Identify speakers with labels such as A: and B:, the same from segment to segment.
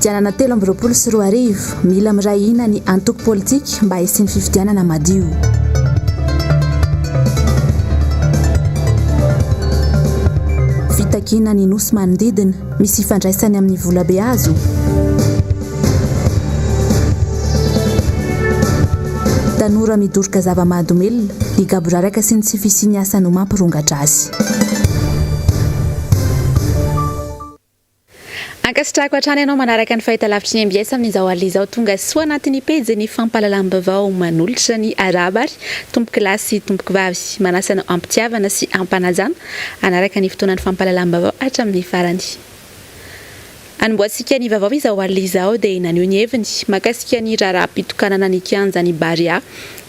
A: fifidianana 2024 mila mirahina ny antoko politika mba hisin'ny fifidianana madio. Fitakina ny nosy manodidina misy hifandraisany amin'ny VOLABE azo. Tanora midoroka zava-mahadomelona ny gaboraraka sy ny tsy fisiany asa no mampirongatra azy.
B: Ankasitrako hatrany ianao manaraka ny fahitalavitry ny MBS amin'izao alizao tonga soa anatin'ny pejy ny fampahalalam-baovao manolotra ny arabary tompoky lahy sy tompoky vavy manasa anao ampitiavana sy ampanajana anaraka ny fotoanan'ny fampahalalam-baovao hatramin'ny farany. Anamboatsika ny vaovao izao alizao dia nanio ny heviny makasika ny raharaham-pitokanana ny kianja ny Baria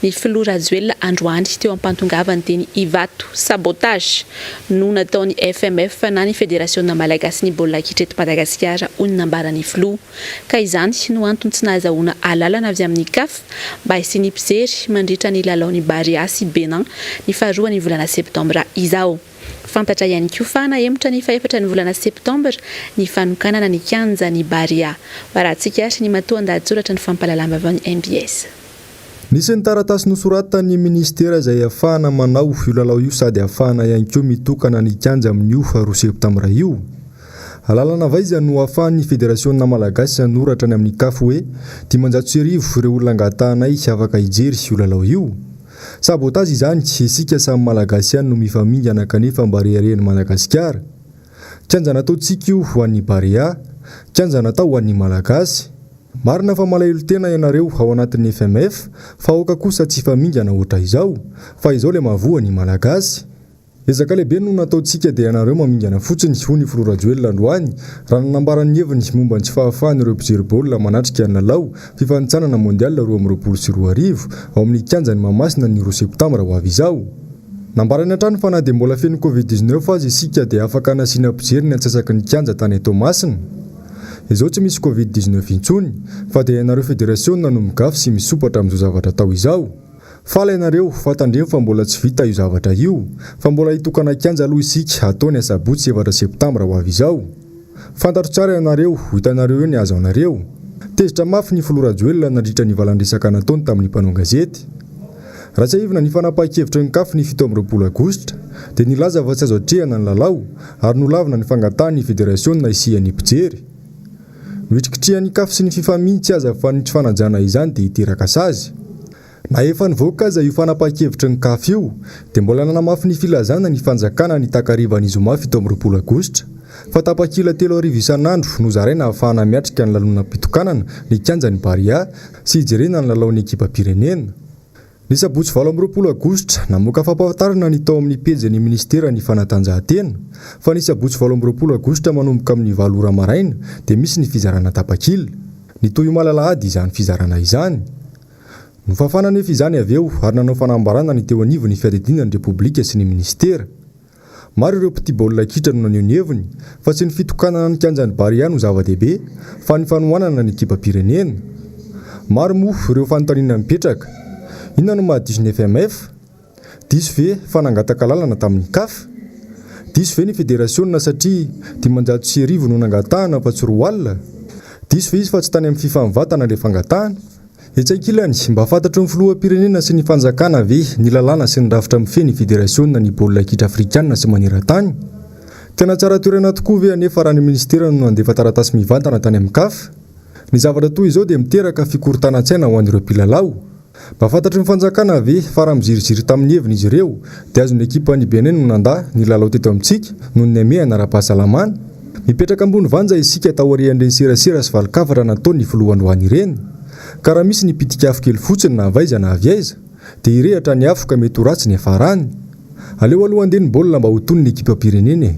B: ny filoha Rajoelina androany teo ampantongavany teny ivato sabotage no nataony FMF na ny Fédération Malagasy ny baolina kitra eto Madagasikara hoy nambarany filoha ka izany no antony tsy nahazahoana alalana avy amin'ny CAF mba hisiany mpijery mandritra ny lalaon'ny Baria sy Benin ny faharoa ny volana septambra izao. Fantatra ihany koa fa nahemotra ny faefatra ny volana septambra ny fanokanana ny kianja ny Baria. Varantsika ny matoa an-dahatsoratra ny fampahalalam-baovao ny MBS.
C: Nisy ny taratasy nosoratany ministera izay ahafahana manao io lalao io sady ahafahana ihany koa mitokana ny kianja amin'io faharoa septambra io. Alalana vaiza no ahafahan'ny Fédération Malagasy noratra ny amin'ny CAF hoe dimanjato sy arivo ireo olona angatahanay afaka hijery io lalao io. Sabotazy izany isika samy malagasy ihany no mifamingana kanefa mba rehareny Madagasikara. Kianja nataontsika io ho an'ny Baria, kianja natao ho an'ny Malagasy. Marina fa malahelo tena ianareo ao anatin'ny FMF fa aoka kosa tsy famingana ohatra izao fa izao le mahavoa ny Malagasy. Ezaka lehibe no nataontsika dia ianareo mamingana fotsiny ho ny filoha Rajoelina androany raha nanambarany heviny momba ny tsy fahafahany ireo mpijery baolina manatrika ny lalao fifanitsanana mondial 2024 ao amin'ny kianja ny Mahamasina ny 2 septambra ho avy izao. Nambarany hatrany fa na dia mbola feno Covid-19 azy isika dia afaka nasiana mpijery ny antsasaky ny kianja tany eto Masina. Izao tsy misy Covid-19 intsony fa dia ianareo Fédération no migafy sy misopatra amin'izao zavatra tao izao. Fala ianareo fatandremo fa mbola tsy vita io zavatra io fa mbola hitokana kianja aloha isika ataony asabotsy 7 septambra ho avy izao. Fantatro tsara ianareo hitanareo eo ny azo anareo. Tezitra mafy ny filoha Rajoelina nandritra ny valandresaka nataony tamin'ny mpanao gazety. Raha tsy ahivina ny fanapahakevitra ny CAF ny 17 Aogositra dia nilaza fa tsy azo atrehana ny lalao ary nolavina ny fangatahan'ny Fédération na isian'ny mpijery. Mitrikitrihan'ny CAF sy ny FIFA mihitsy aza fa ny tsy fanajana izany dia hiteraka sazy. Na efa nivoaka aza io fanapahakevitra ny CAF io dia mbola nanamafy ny filazana ny fanjakana ny takarivan'ny zoma 17 Aogositra fa tapakila 3 arivo isan'andro no zaraina ahafahana miatrika ny lalona pitokanana ny kianja ny Baria sy hijerena ny lalaon'ny ekipa pirenena. Ny sabotsy 20 Aogositra namoaka fampahafantarana ny tao amin'ny pejy ny ministera ny fanatanjahantena fa ny sabotsy 20 Aogositra manomboka amin'ny 7 ora maraina dia misy ny fizarana tapakila. Ny toy malalahady izany fizarana izany. Nofafana nefa izany avy eo ary nanao fanambarana ny teo anivony fiadidinan'ny Repoblika sy ny ministera. Maro ireo mpity baolina kitra no nanio ny heviny fa tsy ny fitokanana ny kianjan'ny Baria no zava-dehibe fa ny fanohanana ny ekipa pirenena. Maro moa ireo fanontaniana mipetraka. Inona no mahadiso ny FMF? Diso ve fanangataka lalana tamin'ny CAF? Diso ve ny Fédération satria 700 no nangatahana fa tsy roa alina? Diso ve izy fa tsy tany amin'ny FIFA mivatana ilay fangatahana? Hetsankilany mba fantatro ny filoha pirenena sy ny fanjakana ve ny lalàna sy ny rafitra mifeny Fédération ny baolina kitra afrikanina sy maneran-tany. Tena tsara toerana tokoa ve anefa raha ny ministera no nandefa taratasy mivantana tany amin'ny CAF. Ny zavatra toy izao dia miteraka fikorontanan-tsaina ho an'ireo mpilalao. Mba fantatro ny fanjakana ve fa raha miziriziry tamin'ny heviny izy ireo dia azon'ny ekipa ny Benin no nanda ny lalao teto amintsika noho ny amehana ara-pahasalamana. Mipetraka ambony vanja isika tao arian'ireny serasera sy valikavatra nataony ny filoha androany ireny. Ka raha misy ny pitikafo kely fotsiny na avaiza na aviaiza dia irehatra ny afo ka mety ho ratsy ny hafarany. Aleo aloha andeha ny baolina mba ho tony ny ekipa pirenena.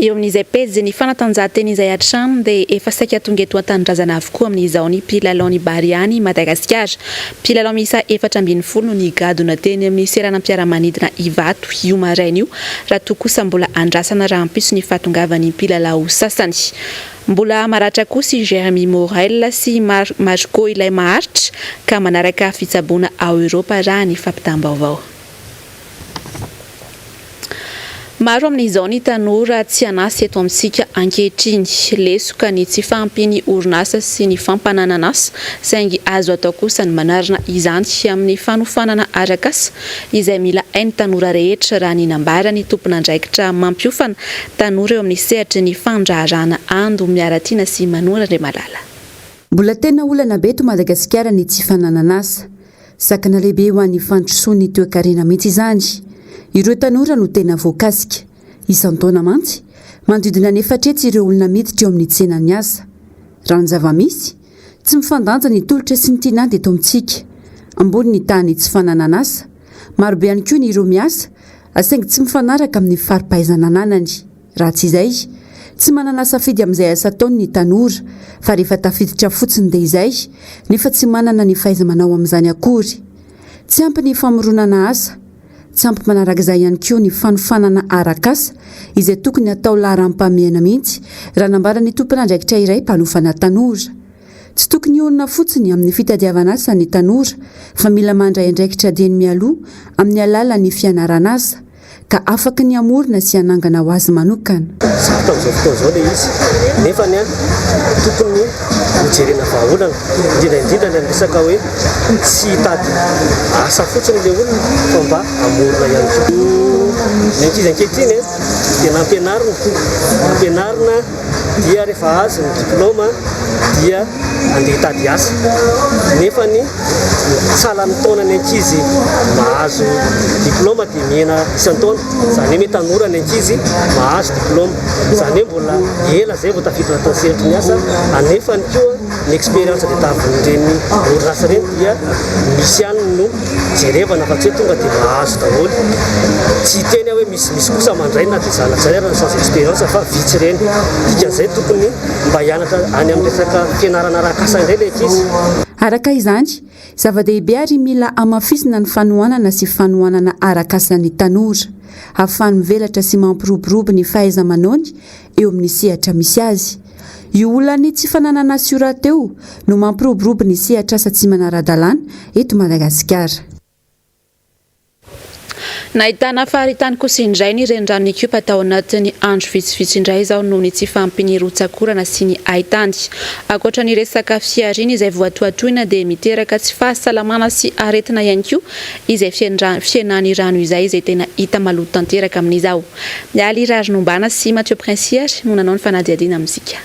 B: Eo amin'izay pejy ny fanatanjahantena izay hatrany dia efa saika tonga eto an-tanindrazana avokoa amin'izao ny mpilalao ny Baria ny Madagasikara. Mpilalao miisa 440 no nigadona teny amin'ny seranam-piaramanidina ivato io maraina io raha toa kosa mbola andrasana raha hampiso ny fahatongavan'ny mpilalao sasany. Mbola maratra kosa i Jeremy Morel sy Marco ilay maharitra ka manaraka fitsaboana ao Europa raha ny fampitam-baovao. Maro amin'izao ny tanora tsy anasy eto amintsika ankehitriny, lesoka ny tsy fampiny orinasa sy ny fampananan'asa, saingy azo atao kosa ny manarina izany amin'ny fanofanana ARAK'ASA izay mila hainy tanora rehetra raha ny nambara ny tompon'andraikitra mampiofana tanora eo amin'ny sehatra ny fandraharana ando miaratiana sy manora indray malala.
D: Mbola tena olana be eto Madagasikara ny tsy fananan'asa, sakana lehibe ho an'ny fandrosoany toe-karena mihitsy izany. Ireo tanora no tena voakasika. Isan-taona mantsy, manodidina ny 4 ireo olona miditra eo amin'ny tsenan'ny asa. Raha ny zava-misy, tsy mifandanja ny tolotra sy ny tinady eto amintsika. Ambony ny tany tsy fananan'asa, marobe ihany koa ny ireo miasa, saingy tsy mifanaraka amin'ny fari-pahaizana ananany. Raha tsy izay, tsy manana safidy amin'izay asa ataony ny tanora, fa rehefa tafiditra fotsiny dia izay, nefa tsy manana ny fahaiza-manao amin'izany akory. Tsy ampy ny famoronana asa, tsy ampy manarak'izay ihany koa ny fanofanana ARAK'ASA izay tokony atao laharam-pahamehana mihitsy raha nambara ny tompon'andraikitra iray mpanofana tanora. Tsy tokony onona fotsiny amin'ny fitadiavana asa ny tanora, fa mila mandray andraikitra dieny mialoha amin'ny alalan'ny fianarana asa, ka afaka ny amorona sy anangana ho azy manokana.
E: Zata amin'izao fotoana izao ilay izy, nefa ny tokony hijerena vahaolana, indrindra ny resaka hoe tsy hitady asa fotsiny ilay olona fa mba amorona ihany koa. Ny ankizy ankehitriny dia nampianarina dia rehefa azo ny diplôma dia andeha hitady asa. Nefa ny salan'ny taona ny ankizy mahazo diplôma dia mihena isan-taona. Zany hoe tanora ny ankizy mahazo diplôma, zany hoe mbola ela zay vao tafiditra anatin'ny sehatry ny asa. Anefa ny koa ny expérience dia tavin'ireny orinasa ireny dia misy ihany no jerevana fa tsy hoe tonga dia mahazo daholo. Tsy teny hoe misy kosa mandray na dia zanatsy ary sans expérience fa vitsy ireny. Dikan'izay tokony mba hianatra any amin'ny resaka fianarana ARAK'ASA indray ilay ankizy.
D: Araka izany, zava-dehibe ary mila amafisina ny fanohanana sy fanohanana ARAK'ASA ny tanora, ahafahany mivelatra sy mampiroborobo ny fahaiza-manaony eo amin'ny sehatra misy azy. Io olany tsy fananana asa io rahateo no mampiroborobo ny sehatra asa tsy manara-dalàna eto Madagasikara.
B: Nahitana faharitany kosa indray ny renirano Kiopa tao anatin'ny andro vitsivitsy indray izao noho ny tsy fampinirotsakorana sy ny haitany. Ankoatra ny resaka fiariana izay voatoatoina dia miteraka tsy fahasalamana sy aretina ihany koa izay fiainany rano izay tena hita maloto tanteraka amin'izao. Mialy Rarinombana sy Mathieu Prinsiary no nanao ny fanadihadiana amintsika.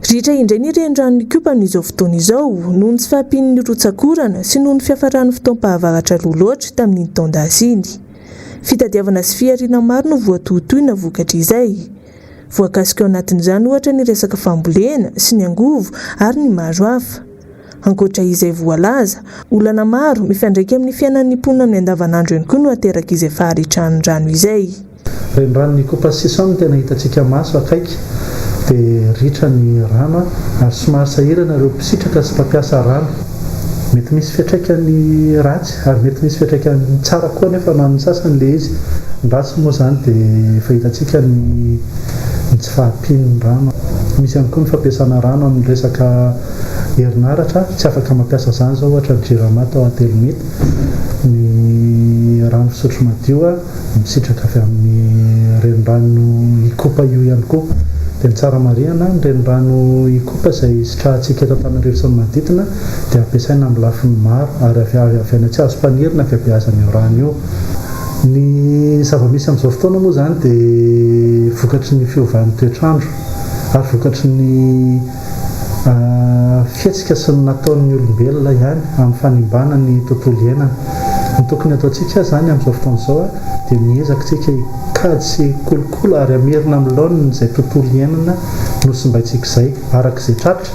F: Ritra indray ny renirano Kiopa n'izao fotoana izao noho ny tsy fahampian'ny rotsakorana sy noho ny fiafarany fotoam-pahavaratra loatra tamin'ny taon-dasa iny. Fitadiavana sy fiariana maro no voatotoina vokatra izay. Voakasika ao anatin'izany ohatra ny resaka fambolena sy ny angovo ary ny maro hafa. Ankoatra izay voalaza, olana maro mifandraika amin'ny fiainan'ny mponina ny andavanandro ihany koa no ateraka izay faharitran'ny rano izay.
G: Renirano Kiopa sisao tena hitantsika maso akaiky. Dia ritra ny rano ary somary sahirana ireo mpisitraka sy mpampiasa rano. Mety misy fiantraikany ratsy ary mety misy fiantraikany tsara koa nefa na ny sasany ilay izy. Ny ratsy moa izany dia efa hitantsika ny tsy fahampian'ny rano. Misy ihany koa ny fampiasana rano amin'ny resaka herinaratra, tsy afaka mampiasa izany izao ohatra ny jiramata ao atelometa. Ny rano fisotro madio misitraka avy amin'ny renirano Kiopa io ihany koa. Dia ny tsara marihana ny renirano Kiopa izay sitrahantsika eto Antananarivo sy ny manodidina dia ampiasaina amin'ny lafiny maro ary avy any tsy azo mpanirina fiampiasana io rano io. Ny zava-misy amin'izao fotoana moa izany dia vokatry ny fiovan'ny toetrandro ary vokatry ny fietsika sy ny nataon'ny olombelona ihany amin'ny fanimbana ny tontolo iainana. Ny tokony ataontsika izany amin'izao fotoana izao dia miezaka tsika hikady sy kolokolo ary hamerina amin'ny laoniny izay tontolo iainana nosimbaintsika izay arak'izay tratra,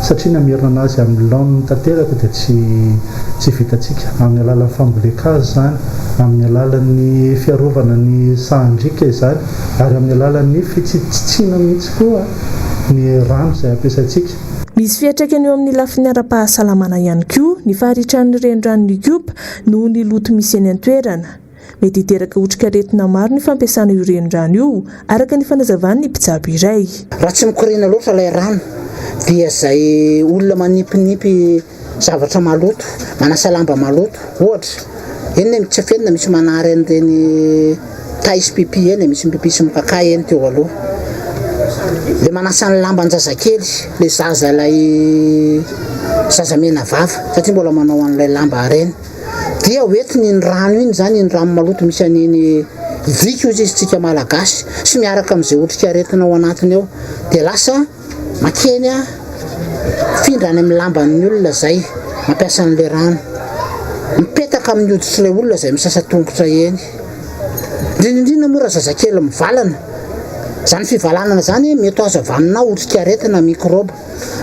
G: satria ny hamerina anazy amin'ny laoniny tanteraka dia tsy vitantsika amin'ny alalan'ny famboleka-kazo izany, amin'ny alalan'ny fiarovana ny sahandrika izany ary amin'ny alalan'ny fitsitsitsina mihitsy koa ny rano izay ampiasaintsika.
F: Misy fiantraikany eo amin'ny lafiny ara-pahasalamana ihany koa ny faharitran'ny renirano Kiopa noho ny loto misy eny an-toerana. Mety hiteraka otrikaretina maro ny fampiasana io renirano io araka ny fanazavan'ny mpitsabo iray.
H: Raha tsy mikorena loatra ilay rano dia izay olona manimpinipy zavatra maloto, manasa lamba maloto ohatra. Eny tsy afenina misy manary an'ireny taisy pipi eny misy pipi sy mikakay eny teo aloha le manasa ny lamban-jazakely le zaza lay zazamena vava satria mbola manao an'ilay lamba reny dia hoentiny ny rano iny zany ny rano maloto misy an'iny vika izy tsika malagasy sy miaraka amin'izay otrika aretina ao anatiny eo dia lasa makeny findrany amin'ny lamban'ny olona zay mampiasa an'ilay rano mipetaka amin'ny hoditry ilay olona zay misasa tongotra eny indrindrindrina moa raha zazakely mivalana zany fivalanana zany mety azo avanina otrika aretina mikroba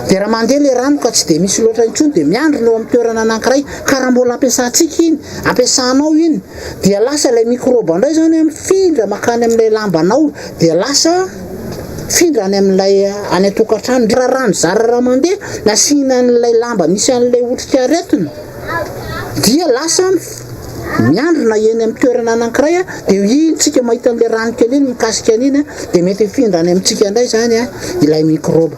H: dia raha mandeha ilay rano ka tsy dia misy loatra intsony dia miandry leo amin'ny toerana anankiray ka raha mbola ampiasantsika iny ampiasanao iny dia lasa ilay mikroba indray zany mifindra makany amin'ilay lambanao dia lasa findra any amin'ilay any atokantrano raha rano zara raha mandeha nasina an'ilay lamba misy an'ilay otrika aretina dia lasa miandrona eny amin'ny toerana anankiray dia intsika mahita an'ilay rano kely iny mikasika an'iny dia mety findrany amintsika indray zany ilay mikroba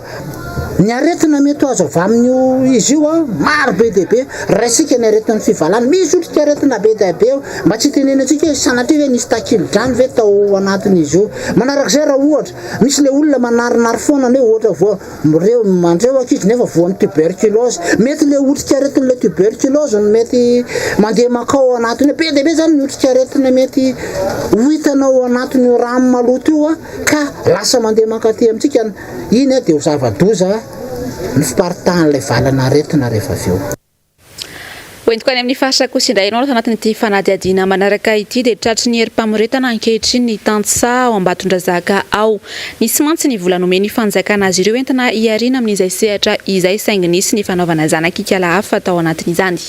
H: ny aretina mety azo avy amin'io izy io maro be dia be raisika ny aretin'ny fivalana misy otrika aretina be dia be mba tsy tenenantsika sanatria hoe nisy takilo-drano ve tao anatin'izy io manarak'izay raha ohatra misy le olona manarinary foana ny ohatra reo mandreo ankizy nefa voan'ny tuberculose mety le otrika aretin'ilay tuberculose no mety mandeha makao anatiny be dia be zany ny otrika aretina mety ho hitanao anatin'io rano maloto io ka lasa mandeha mankaty amintsika iny dia ho zava-doza ny fiparitahan'ilay valana aretina rehefa avy eo
B: hoentiko any amin'ny faritra kosa indrainao anatin'ity fanadihadiana manaraka ity dia tratry ny herim-pamoretana ankehitriny ny tantsa ao Ambatondrazaka ao nisy mantsy ny vola nomeny fanjakana azy ireo entina hiarina amin'izay sehatra izay saingy nisy ny fanaovana zanak'ikala hafa tao anatin'izany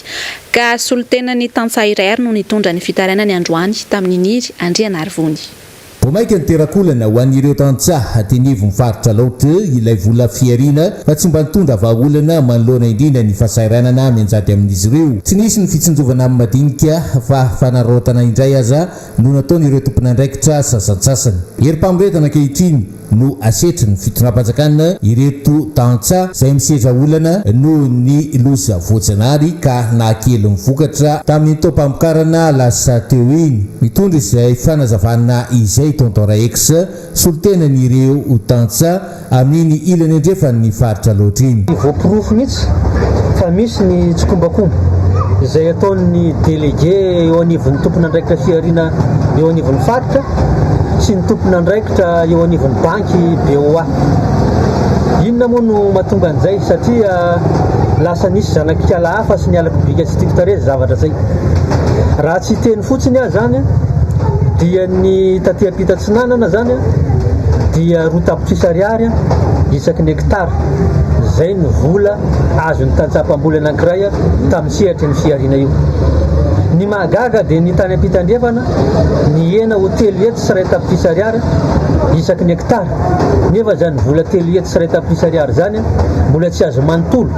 B: ka solotena ny tantsa iray ary no nitondra ny fitarainany androany tamin'ny niry Andrianarivony
I: Bomaika ny terakolana ho an'ireo tantsaha tenivo mifaritra laotra ilay vola fiarina fa tsy mba nitondra vahaolana manoloana indrindra ny fasairanana mianjady amin'izy ireo tsy nisy ny fitsinjovana amin'ny madinika fa fanarotana indray aza no nataon'ireo tompon'andraikitra sasantsasany herim-pamoretana ankehitriny no asetry ny fitondram-panjakana ireto tantsa izay misedra olana no ny loza voajanary ka nahakely mivokatra tamin'ny tompamokarana lasa teo iny mitondra izay fanazavana izay tonton ARAK'ASA solotenan'ireo tantsa amin'ny ilany andrefa ny faritra loatra iny
E: voapirofo mihitsy fa misy ny tsokombakomba izay ataon'ny délégué eo anivon'ny tompon'andraikitra fiarina eo anivon'ny faritra sy ny tompon'andraikitra eo anivon'ny banky BOA inona moa no mahatonga an'izay satria lasa nisy zanak'ikala hafa sy ny ala-publika tsy tiako tarezy zavatra zay raha tsy teny fotsiny zany dia ny taty-pitatsinanana zany dia 2 tapitrisa ariary isaky ny hektara zay ny vola azo ny tantsapam-bola anankiray tamin'ny sehatry ny fiarina io ny mahagaga dia ny tany ampitandrefana ny hena hotely eto sy 2 tapitrisa ariary isaky ny hektara nefa zany vola telo eto sy 2 tapitrisa ariary zany mbola tsy azo manontolo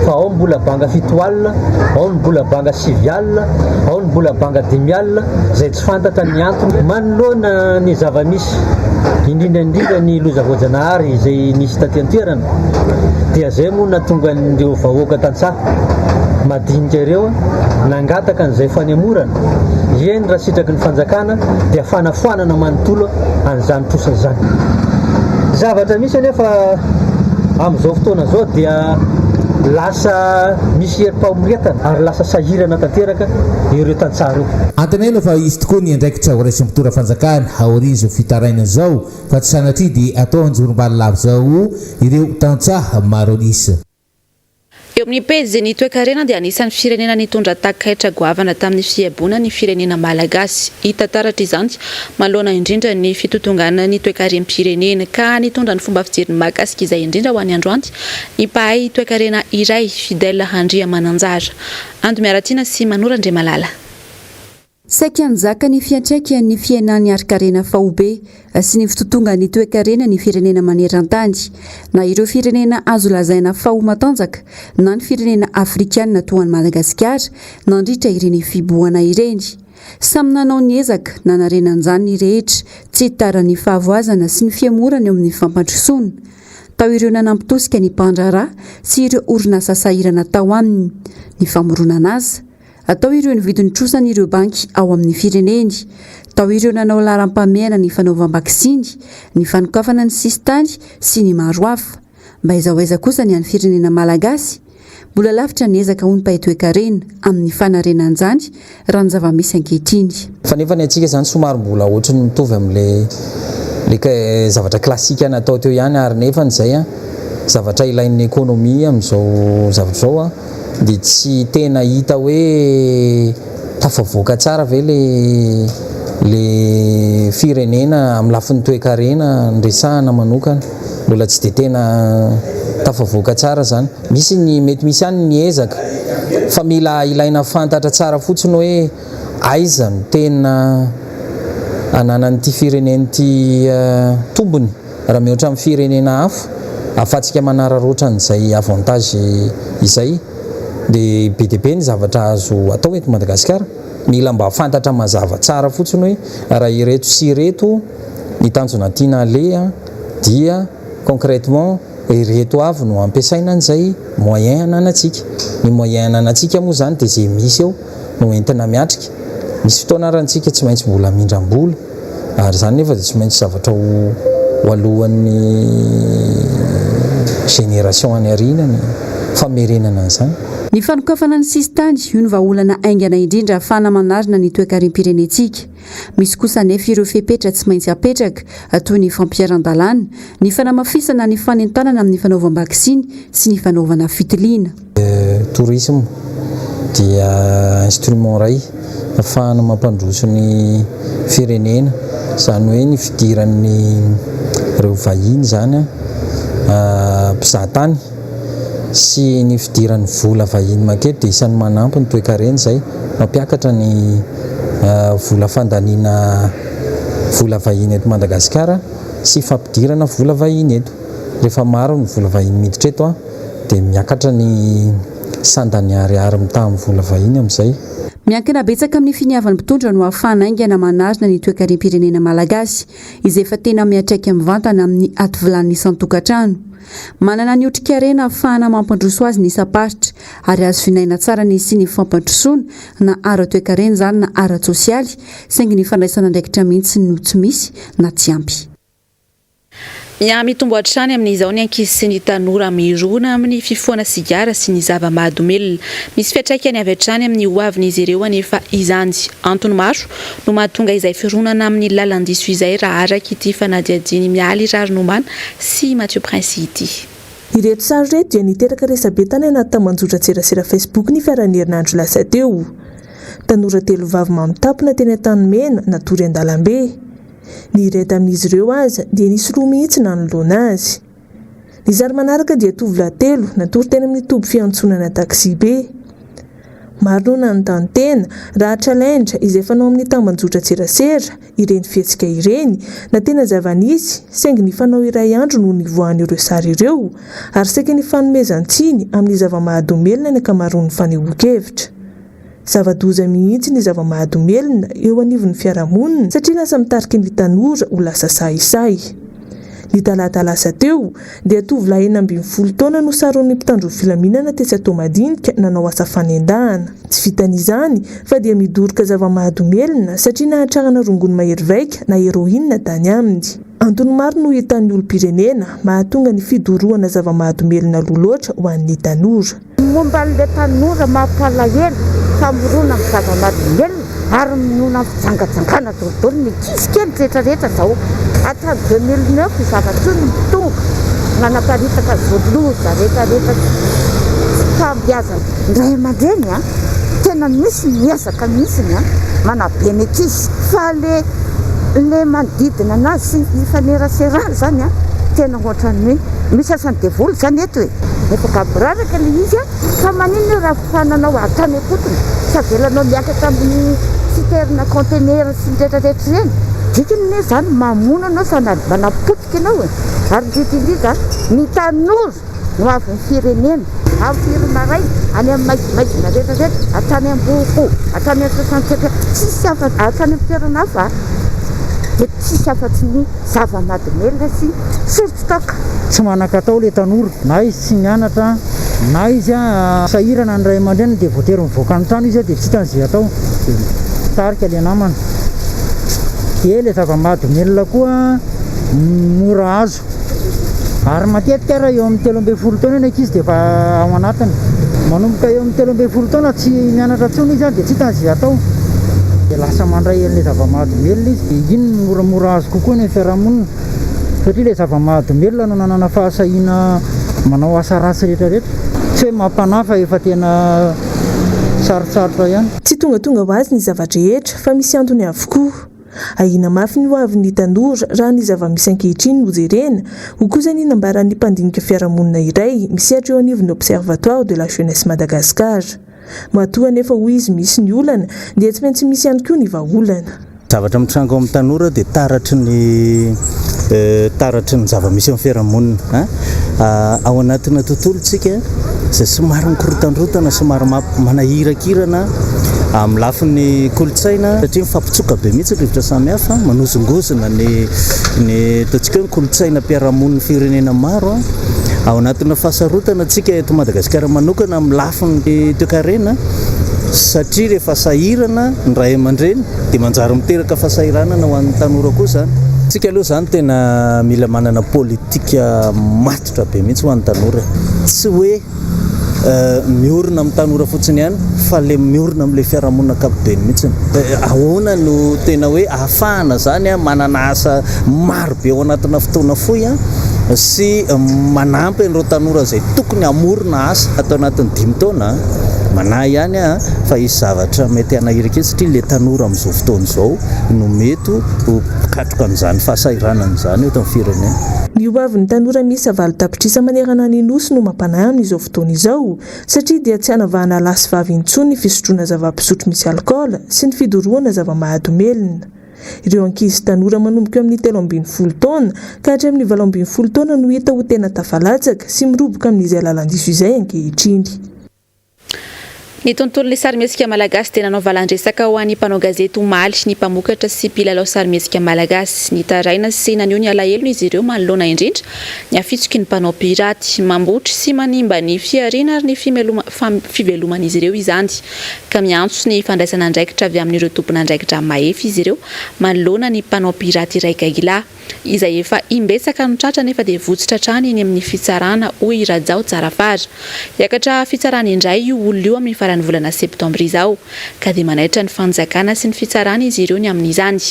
E: fa ao ny mbola banga 7 alina ao ny mbola banga 9 alina ao ny mbola banga 10 alina zay tsy fantatra ny antony manoloana ny zava-misy indrindraindrindra ny loza voajanahary izay nisy taty an-toerana dia zay moa natonga n'ireo vahoaka tantsaha madinika ireo nangataka an'izay fanemorana eny raha sitraky ny fanjakana dia fanafoanana manontolo an'izany trosany zany zavatra misy anefa amin'izao fotoana zao dia lasa misy herim-pamoretana ary lasa sahirana tanteraka ireo tantsaha ireo
I: antanaina fa izy tokoa ny andraikitra ho raisy mitora fanjakana aorizo fitaraina zao fa tsy sanatria dia atao anjorom-bary lavo zao ireo tantsaha maro anisa
B: eo amin'ny pejy ny toekarena dia anisan'ny firenena nitondra takaitra goavana tamin'ny fiabona ny firenena malagasy hita taratra izany manoloana indrindra ny fitotongana ny toekarem-pirenena ka nitondra ny fomba fijeriny mahakasika izay indrindra ho an'ny androanty ny mpahay toekarena iray Fidèle Handria Mananjara Ando Miaratina sy Manora Andriamalala
D: saika anjaka ny fiantraikan'ny fiainan'ny ARAK'ASA Vaovao sy ny fitotonga ny toekarena ny firenena maneran-tany na ireo firenena azo lazaina fao matanjaka na ny firenena afrikana toa ny Madagasikara nandritra ireny fiboana ireny samy nanao ny ezaka nanarenan'izany ny rehetra tsy tarany fahavoazana sy ny fiamorana eo amin'ny fampandrosoana tao ireo nanampitosika ny mpandraharaha sy ireo orinasa sahirana tao aminy ny famoronana azy atao ireo ny vidiny trosany ireo banky ao amin'ny fireneny, tao ireo nanao laharam-pameana ny fanaovam-bakisiny, ny fanokafana ny sistany sy ny maro hafa. Mba izahoaiza kosa ny any firenena malagasy, mbola lavitra ny ezaka ho ny mpahitoekarena amin'ny fanarenan'izany raha ny zava-misy ankehitriny.
J: Fa nefa ny antsika zany somary mbola ohatrany mitovy amin'le zavatra klasika natao teo ihany, ary nefa n'izay zavatra ilain'ny ekonomia amin'izao zavatra zao dia tsy tena hita hoe tafavoaka tsara ve le firenena amin'ny lafin'ny toe-karena ndresahana manokana, mbola tsy dia tena tafavoaka tsara zany. Misy ny mety misy ihany ny ezaka, fa mila ilaina fantatra tsara fotsiny hoe aiza no tena ananan'ity firenena ity tombony raha mihoatra amin'ny firenena hafa, ahafahantsika manararoatra n'izay avantage izay. Dia be dia be ny zavatra azo atao eto Madagasikara, mila mba fantatra mazava tsara fotsiny hoe raha ireto sy ireto ny tanjona tiana le dia concrètement ireto avy no ampiasaina an'izay moyen ananantsika. Ny moyen ananantsika moa zany dia izay misy eo no entina miatrika. Misy fotoana arantsika tsy maintsy mbola mindram-bola, ary zany nefa dia tsy maintsy zavatra ho alohan'ny génération any aoriana ny famerenana an'izany.
D: Ny fanokafana ny sistany io ny vahaolana aingana indrindra ahafahana manarina ny toe-karim-pirenentsika. Misy kosa nefa ireo fepetra tsy maintsy apetraka toy ny fampiaran-dalàna, ny fanamafisana ny fanentanana amin'ny fanaovam-bakisiny sy ny fanaovana fitiliana.
J: Tourisme dia instrument iray ahafahana mampandroso ny firenena, izany hoe ny fidiran'ny ireo vahiny zany mpizahatany sy ny fidiran'ny vola vahiny maketo dia isan'ny manampy ny toe-karena izay mampiakatra ny vola fandaniana vola vahiny eto Madagasikara sy fampidirana vola vahiny eto. Rehefa maro ny vola vahiny miditra eto dia miakatra ny sandany ariary mitaha vola vahiny amin'izay.
D: Miankina betsaka amin'ny finiavan'ny mpitondra no ahafahana aingana manarina ny toe-karim-pirenena malagasy izay efa tena miatraika mivantana amin'ny atovilan'ny isan-tokantrano. Manana ny otrikairena ahafahana mampandroso azy ny isaparitra, ary azo finaina tsara ny sy ny fampandrosoana na ara-toe-karena zany na ara-tsosialy, saingy ny fandraisana andraikitra mihitsy no tsy misy na tsy ampy.
B: Mitombo hatrany amin'izao ny ankizy sy ny tanora mirona amin'ny fifohana sigara sy ny zava-mahadomelina. Misy fiantraikany avy hatrany amin'ny hoavin'izy ireo anefa izany antony maro no mahatonga izay fironana amin'ny lalan-diso izay raha araky fanadihadiany mialy raronomana sy Mathieu Prince ity.
F: Ireto sary reto dia niteraka resabetany anaty tamanjotran-tserasera Facebook ny fiaran'herinandro lasa teo. Tanora telo vavy mamitampona teny an-tanimena natory an-dalambe. Ny iray tamin'izy ireo aza dia nisy roa mihitsy nanoloana azy. Ny zary manaraka dia tovolahy telo natory teny amin'ny toby fiantsonana taxi be. Maro no nanontany tena raha challenge izay fanao amin'ny tamanjotran-tserasera ireny fihetsika ireny na tena zava-nisy, saingy ny fanao iray andro no nivoahan'ireo sary ireo, ary saika ny fanomezan-tsiny amin'ny zava-mahadomelina ny ankamaroan'ny fanehoan-kevitra. Zava-doza mihitsy ny zava-mahadomelina eo anivon'ny fiarahamonina satria lasa mitariky ny tanora ho lasa sahisay. Ny talata lasa teo dia tovolahy 40 taona no saron'ny mpitandro filaminana tetsy Madinika nanao asa fanendahana. Tsy vitan'izany fa dia midoroka zava-mahadomelina satria nahatrahana rongony mahery vaika na heroïne tany aminy. Antony maro no hitan'ny olom-pirenena mahatonga ny fidorohana zava-mahadomelina loloatra ho an'ny tanora.
K: Momba le tanora mampalahelo famorona amin'ny zava-mahadomelina ary minona fijangajangana dodolo ny kisy kely rehetrarehetra zao. Hatrany 2009 zavatra ny mitonga nanaparitaka zoloza rehetrarehetra fambiazana ndray aman-dreny tena misy miezaka misiny manabeny ankizy fa le manodidina anazy sy ny faneraserana zany tena ohatran'ny misy asany devoly zany eto hoe nefa gabraraka le izy fa manino raha fananao atany akotony savelanao miakatra amin'ny citerna conteneur sy ny rehetrarehetra ireny dikiny zany mamona anao sanady manapotika anao ary indrindrindrindra ny tanora no avy ny firenena avy firomaray any amin'ny maizina rehetrarehetra atany amboko atany amin'ny sasantseka tsisy afa atany amin'ny toerana hafa dia tsisy afa-tsy ny zava-mahadomelina sy soritsotoka.
L: Tsy manan-katao le tanora na izy tsy mianatra na izy sahirana ny ray aman-dreny dia voatery mivoaka ny trano izy dia tsy hitan'izay atao tarika le namana dia le zava-mahadomelina koa mora azo ary matetika raha eo amin'ny 13 taona eny ankizy dia efa ao anatiny manomboka eo amin'ny 13 taona tsy mianatra tsony izy dia tsy hitan'izay atao dia lasa mandray le zava-mahadomelina izy dia iny moramora azo kokoa ny fiarahamonina satria le zava-mahadomelina no nanana fahasahiana manao asa ratsy rehetrarehetra tsy hoe mampanafa efa tena sarosarotra ihany
F: tsy tonga ho azy ny zava-drehetra fa misy antony avokoa ahina mafy ny hoavin'ny tanora raha ny zava-misy ankehitriny no jerena ho kosa ny nambaran'ny mpandinika fiarahamonina iray misehatra eo anivon'ny observatoire de la jeunesse Madagascar matoa nefa hoy izy misy ny olana dia tsy maintsy misy ihany koa ny vahaolana
M: zavatra mitrango amin'ny tanora dia taratry ny zava-misy amin'ny fiarahamonina ao anatina tontolotsika izay somary mikorotandrotana somary manahirakirana amin'ny lafin'ny kolotsaina satria mifampitsoka be mihitsy rivotra samihafa manozongozona ny ataontsika hoe kolotsaina mpiarahamonina firenena maro ao anatina fahasarotana antsika eto Madagasikara manokana amin'ny lafin'ny toe-karena satria rehefa sahirana ny ray aman-dreny dia manjary miteraka fahasahiranana ho an'ny tanora koa zany tsika aloha zany tena mila manana politika matotra be mihitsy ho an'ny tanora tsy hoe miorina amin'ny tanora fotsiny ihany fa le miorina amin'le fiarahamonina ankapobeny mihitsy ahoana no tena hoe ahafahana zany manana asa maro be ao anatina fotoana fohy sy manampy an'ireo tanora izay tokony amorona asa atao anatin'ny 5 taona manahy ihany fa isy zavatra mety hanahiraka izy satria le tanora amin'izao fotoana izao no mety katroka an'izany fahasahiranana izany eto amin'ny firenena
F: ny hoavin'ny tanora misy avalo-tapitrisa manerana ny nosy no mampanahy amin'izao fotoana izao satria dia tsy hanavahana lasy vavy intsony ny fisotroana zava-pisotro misy alkaola sy ny fidorohana zava-mahadomelina ireo ankizy tanora manomboka amin'ny 13 taona ka hatramin'ny 12 taona no hita ho tena tafalatsaka sy miroboka amin'izay lalandiso izay ankehitriny
B: ny tontolon'ny sarimihetsika malagasy dia nanao valandresaka ho an'ny mpanao gazety omaly ny mpamokatra sy mpilalao sarimihetsika malagasy ny taraina sy naneho ny alahelo izy ireo manoloana indrindra ny afitsoky ny mpanao piraty mambotry sy manimba ny fiarina ary ny fiveloman'izy ireo izany ka miantso ny fandraisana andraikitra avy amin'ireo tompona andraikitra mahefy izy ireo manoloana ny mpanao piraty iray gagila izay efa imbetsaka no tratra nefa dia votsitra trany eny amin'ny fitsarana hoy Rajao Tsarafara yakatra fitsarana indray io olona io amin'ny faran'ny volana septambra izao ka dia manaitra ny fanjakana sy ny fitsarana izy ireo ny amin'izany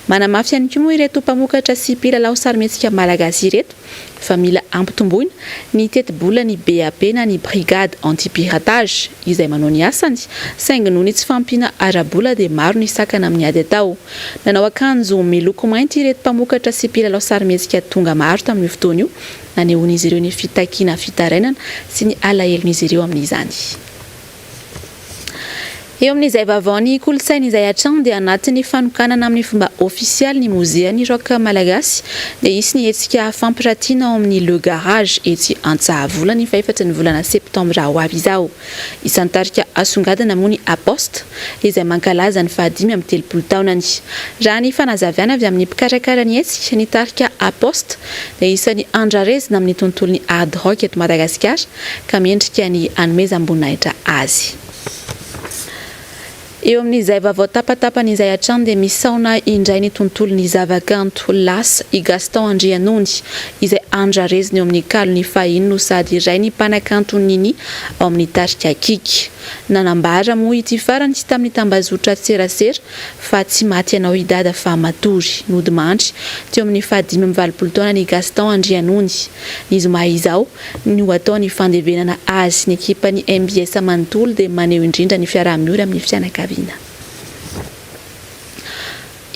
B: manamafy ihany koa moa ireto mpamokatra sy mpilalao sarimihetsika malagasy ireto fa mila ampitomboina ny teti-bola ny BAP na ny brigade anti-piratage izay manao ny asany saingy noho ny tsy fampina ara-bola dia maro ny sakana amin'ny ady atao nanao akanjo miloko mainty ireto mpamokatra sy mpilalao sarimihetsika tonga maro tamin'ny fotoana io nanehon'izy ireo ny fitakiana fitarainana sy ny alahelon'izy ireo amin'izany eo amin'izay vaovao ny kolotsaina izay hatrany dia anatin'ny fanokanana amin'ny fomba ofisialy ny mozeany roka malagasy dia isy ny hetsika fampiratiana ao amin'ny le garage etsy Antsahavolana ny faefatra ny volana septambra ho avy izao isan'ny tarika asongadana moa ny aposta izay mankalaza ny 5 taonany raha ny fanazaviana avy amin'ny mpikarakara ny hetsika ny tarika aposta dia isan'ny andrarezina amin'ny tontolon'ny hard rock eto Madagasikara ka miendrika ny anomezam-boninahitra azy eo amin'izay vaovao tapatapan'izay hatrany dia misaona indray ny tontolon'ny zavakanto lasa i Gaston Andrianony izay andrarezina eo amin'ny kalony fahiny no sady iray ny mpanakanto niny ao amin'ny tarika kiky nanambara moa ity farany tsy tamin'ny tambazotra tserasera fa tsy maty ianao idada fa matory nodimandry teo amin'ny 5 taona ny Gaston Andrianony ny zoma izao no ataony fandevenana azy ny ekipany MBS Alatsinainy dia maneho indrindra ny fiaraha-miora amin'ny fianakaviana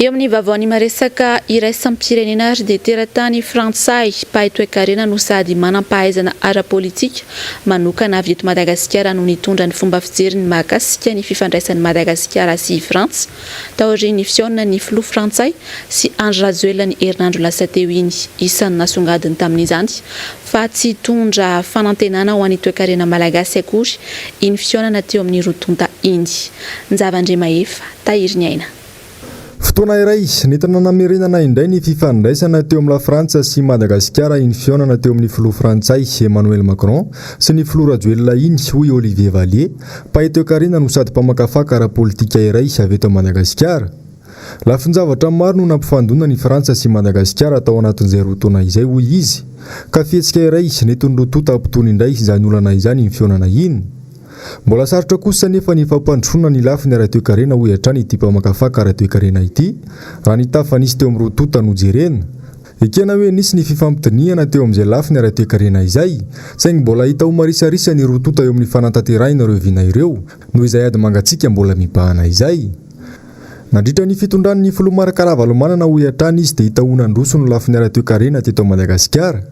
B: eo amin'ny vaovao maresaka iraisam-pirenena ary dia teratany frantsay mpahay toe-karena no sady manam-pahaizana ara-politika manokana avy eto Madagasikara no nitondra ny fomba fijery ny mahakasika ny fifandraisan'ny Madagasikara sy Frantsa taorian'ny fihaonana ny filoha frantsay sy Andry Rajoelina ny herinandro lasa teo iny isan'ny nasongadiny tamin'izany fa tsy tondra fanantenana ho an'ny toe-karena malagasy akory iny fihaonana teo amin'ny rotonta iny Nzavandre Mahefa tahiry ny aina
C: Fotoana iray nentina namerenana indray ny fifandraisana teo amin'ny la Frantsa sy Madagasikara iny fionana teo amin'ny filoha Frantsay Emmanuel Macron sy ny filoha rajoelina iny hoy Olivier Vallier pahitoekarena no sady mpamakafaka ara-politika iray avy eto Madagasikara. Lafinjavatra maro no nampifandona ny Frantsa sy Madagasikara tao anatin'izay roa taona izay hoy izy ka fihetsika iray netiny rotota ampitony indray izany olana izany ny fionana iny. Mbola sarotra kosa nefa ny fampandrosoana ny lafiny ara-toekarena hoy hatrany ity mpamakafaka ara-toekarena ity raha ny tafanisy teo amin'ny rotota no jerena. Ekena hoe nisy ny fifampitiniana teo amin'izay lafiny ara-toekarena izay saingy mbola hita ho marisarisa ny rotota eo amin'ny fanantanterahina ireo vina ireo noho izay ady mangatsika mbola mibahana izay. Nandritra ny fitondran'ny filoha Marakaravalomanana hoy hatrany izy dia hita honandroso ny lafiny ara-toekarena teto Madagasikara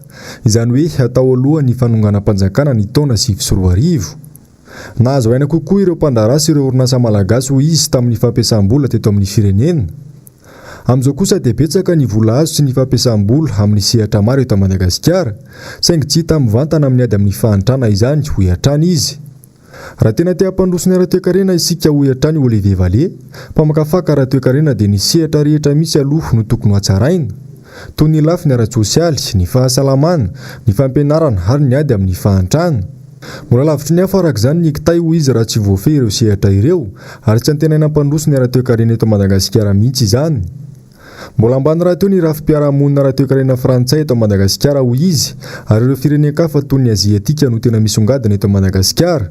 C: izany hoe hatao aloha ny fanonganam-panjakana ny taona 2024. Nahazo aina kokoa ireo mpandarasa ireo orinasa malagasy hoy izy tamin'ny fampiasam-bola teto amin'ny firenena. Amin'izao kosa dia betsaka ny vola azo sy ny fampiasam-bola amin'ny sehatra maro eto Madagasikara saingy tsy hita mivantana amin'ny ady amin'ny fahantrana izany hoy hatrany izy. Raha tena te hampandroso ny ara-toekarena isika hoy hatrany Olivier Vallier, mpamakafaka ara-toekarena dia ny sehatra rehetra misy aloha no tokony hatsaraina toy ny lafiny ara-tsosialy, ny fahasalamana, ny fampianarana ary ny ady amin'ny fahantrana. Mbola lavitry ny hafa arak'izany ny KITAY hoy izy raha tsy voafehy ireo sehatra ireo ary tsy antenaina hampandroso ny ara-toekarena eto Madagasikara mihitsy izany. Mbola ambany raha teo ny rafim-piarahamonina ara-toekarena Frantsay eto Madagasikara hoy izy ary ireo firenenkafa toy ny Aziatika no tena misongadina eto Madagasikara.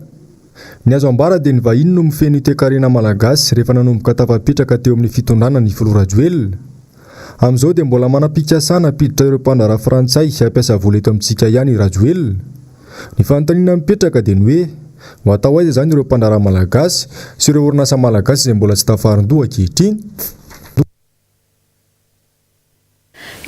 C: Ny azo ambara dia ny vahiny no mifehy ny toekarena malagasy rehefa nanomboka tafapetraka teo amin'ny fitondrana ny filoha rajoelina. Amin'izao dia mbola manam-pikasana apiditra ireo mpandara Frantsay hampiasa vola eto amintsika ihany rajoelina. Ny fanontaniana mipetraka dia ny hoe ho atao aiza izany ireo mpandara malagasy sy ireo orinasa malagasy izay mbola tsy tafarin-doha ankehitriny.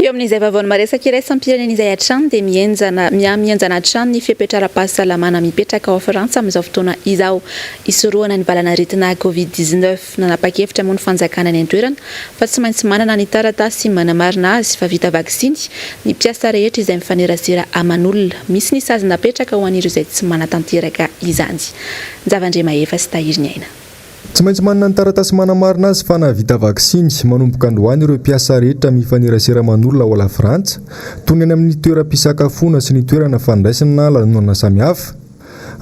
B: Eo amin'izay vaovao maresaka iray sampirenena izay hatrany dia mianjana hatrany ny fipetraram-pahasalamana mipetraka ao Frantsa amin'izao fotoana izao isorohana ny valanaretina Covid-19 nanapa-kevitra moa ny fanjakana ny antoerana fa tsy maintsy manana ny taratasy manamarina azy fa vita vaksiny ny mpiasa rehetra izay mifanerasera aman'olona. Misy ny sazy napetraka ho an'ireo izay tsy manatanteraka izany. Nzavandre Mahefa sy Tahiry Aina.
C: Tsy maintsy manana ny taratasy manamarina azy fa navita vaksiny manomboka androany ireo mpiasa rehetra mifanerasera man'olona ao la Frantsa toy ny amin'ny toeram-pisakafoana sy ny toerana fandraisana lanonana samihafa.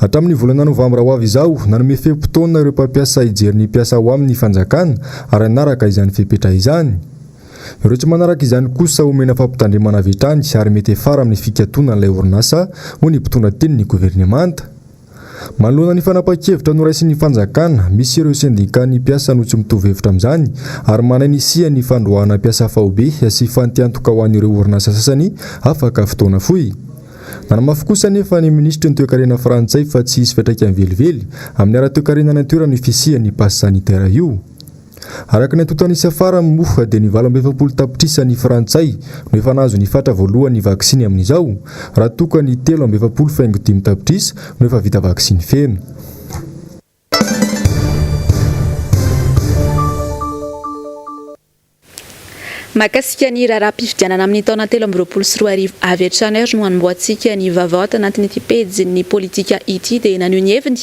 C: Hatramin'ny volana Novambra ho avy izao nanome fehim-potoana ireo mpampiasa hijery ny mpiasa ao amin'ny fanjakana ary hanaraka izany fepetra izany. Ireo tsy manaraka izany kosa omena fampitandremana avy hatrany ary mety efara amin'ny fikatoana ilay orinasa ho ny mpitondra teny ny governemanta. Manoloana ny fanapa-kevitra noraisin'ny fanjakana, misy ireo sendika ny mpiasa no tsy mitovy hevitra amin'izany ary mananisia ny fandroahana mpiasa faobe sy fantiantoka ho an'ireo orinasa sasany afaka fotoana fohy. Nanamafy kosa nefa ny ministry ny toekarena Frantsay fa tsy hisy fiantraikany velively amin'ny ara-toekarena ny toerana fisian'ny passe sanitaire io. Araka ny antotanisa afara mofa dia ny 27 tapitrisa ny Frantsay no efa nahazo ny fatra voalohany vaksiny amin'izao raha toka ny 13.5 tapitrisa no efa vita vaksiny feno.
B: Mahakasika ny raharaham-pifidianana amin'ny taona 2024 avy hatrany ary no hanomboantsika ny vaovao tanatin'ity pejy ny politika ity dia nanio ny heviny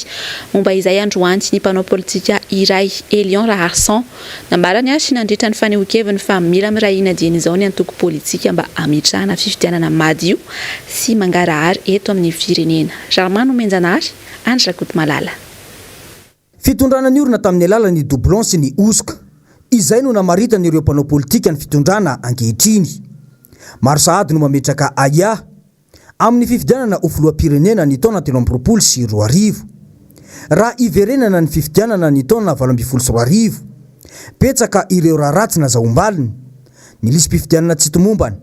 B: momba izay androany ny mpanao politika iray Elion Raharsan nambarany azy nandritra ny fanehoan-keviny fa mila mirahina dieny izao ny antoko politika mba hamitrahana fifidianana madio sy mangarahary eto amin'ny firenena. Jarmano Menjanary, Andra Kotomalala.
N: Fitondrana ny orina tamin'ny alalan'ny doublon sy ny oska. Izay no namaritana ireo mpanao politika ny fitondrana ankehitriny. Maro sahady no mametraka aya amin'ny fifidianana ho filoham-pirenena ny taona 2024. Raha iverenana ny fifidianana ny taona 2024, petsaka ireo raharatsy na zaombaliny, ny lisy-pifidianana tsy tomombana,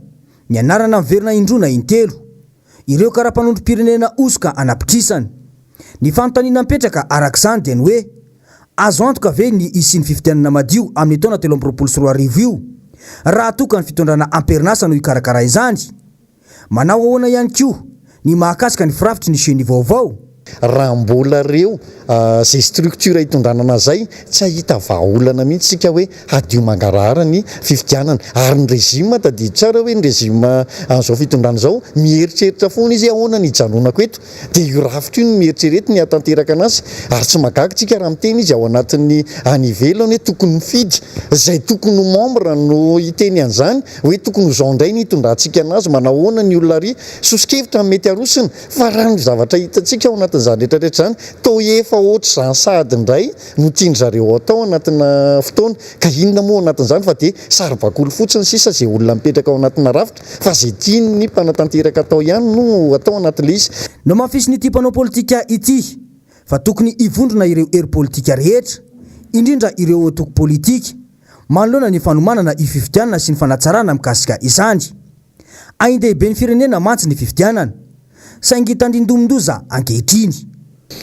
N: ny anarana miverina indrona intelo, ireo karapanondrom-pirenena oska anapitrisany, ny fanontaniana mipetraka ARAK'ASA dia ny hoe azo antoka ve ny isin'ny fifidianana madio amin'ny taona 2024 io raha toka ny fitondrana amperinasa no ikarakara izany. Manao ahoana ihany koa ny mahakasika ny firafitry ny seny vaovao
O: raha mbola reo zay structure hitondranana zay tsy ahita vahaolana mihitsy sika hoe hadio mangarahara ny fifidianana ary ny régime tadidy tsara hoe ny régime zao fitondrana zao mieritreritra foana izy ahoana ny janonako eto de io rafitra io ny mieritrerety ny atanteraka anazy ary tsy magaky tsika raha miteny izy ao anatin'ny anivelany hoe tokony mifidy zay tokony membre no hiteny an'izany hoe tokony zao indray ny hitondrantsika anazy manahoana ny olona ry sosikevitra mety arosiny fa raha ny zavatra hitatsika ao anatin'izany rehetrarehetra zany to efa ohatry zany sady indray no tiany zareo atao anatina fotoana ka inona moa anatin'izany fa de sary-bakoly fotsiny sisa zay olona mipetraka ao anatina rafitra fa zay tiany ny mpanatanteraka atao ihany no atao anatin'le izy
N: no mampisy ny typanao politika ity fa tokony hivondrona ireo hery politika rehetra indrindra ireo toko politika manoloana ny fanomanana ififidianana sy ny fanatsarana mikasika izany aindehibe ny firenena mantsy ny fifidianana saingy tandrindomondoza ankehitriny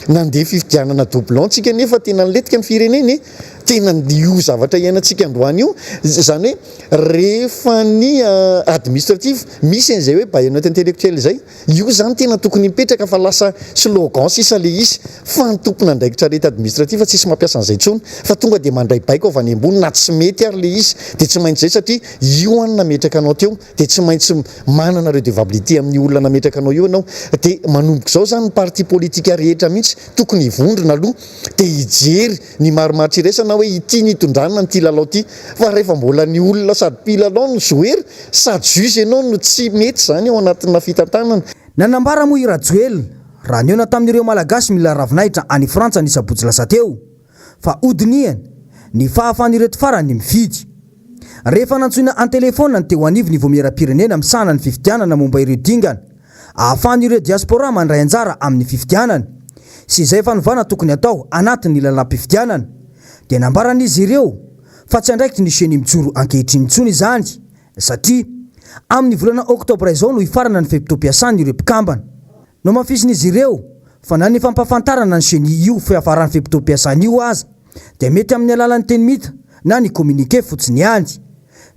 O: nandeha fifidianana doublon tsika nefa tena niletika ny fireneny tena io zavatra iainantsika androany io zany hoe rehefa ny administratif misy an'izay hoe baïonnette intellectuelle zay io zany tena tokony mipetraka fa lasa slogan sisa le izy fa ny tompony andraikitra rety administratif tsisy mampiasa an'izay tsony fa tonga de mandray baiko avy any ambony na tsy mety ary le izy de tsy maintsy zay satria io any nametraka anao teo de tsy maintsy manana redevabilité amin'ny olona nametraka anao io anao de manomboka zao zany ny parti politika rehetra mihitsy tokony hivondrona aloha de hijery ny marimaritra iraisana hoe ity ny hitondrana nyty lalao ty fa rehefa mbola ny olona sady pilalao no zoery sady juge ianao no tsy mety zany ao anatina fitantanana
N: nanambara moa irajoel raha niona tamin'ireo malagasy mila ravinahitra any frantsa ny sabotsy lasa teo fa odiniany ny fahafan'ireto farany mifidy rehefa nantsoina an-telefona ny teo anivy ny vomiera-pirenena misana ny fifidianana momba ireo dingana ahafan'ireo diaspora mandray anjara amin'ny fifidianana sy izay fanovana tokony atao anatin'ny lalam-pifidianana dia nambaran'izy ireo fa tsy andraikitra ny seny mijoro ankehitriny intsony izany satria amin'ny volana oktobra izao no hifarana ny fehim-pitom-piasany ireo mpikambana no mafisin'izy ireo fa na ny fampafantarana ny seny io fiafarany fehim-pitom-piasany io aza dia mety amin'ny alalan'ny teny mita na ny communiqué fotsiny ihany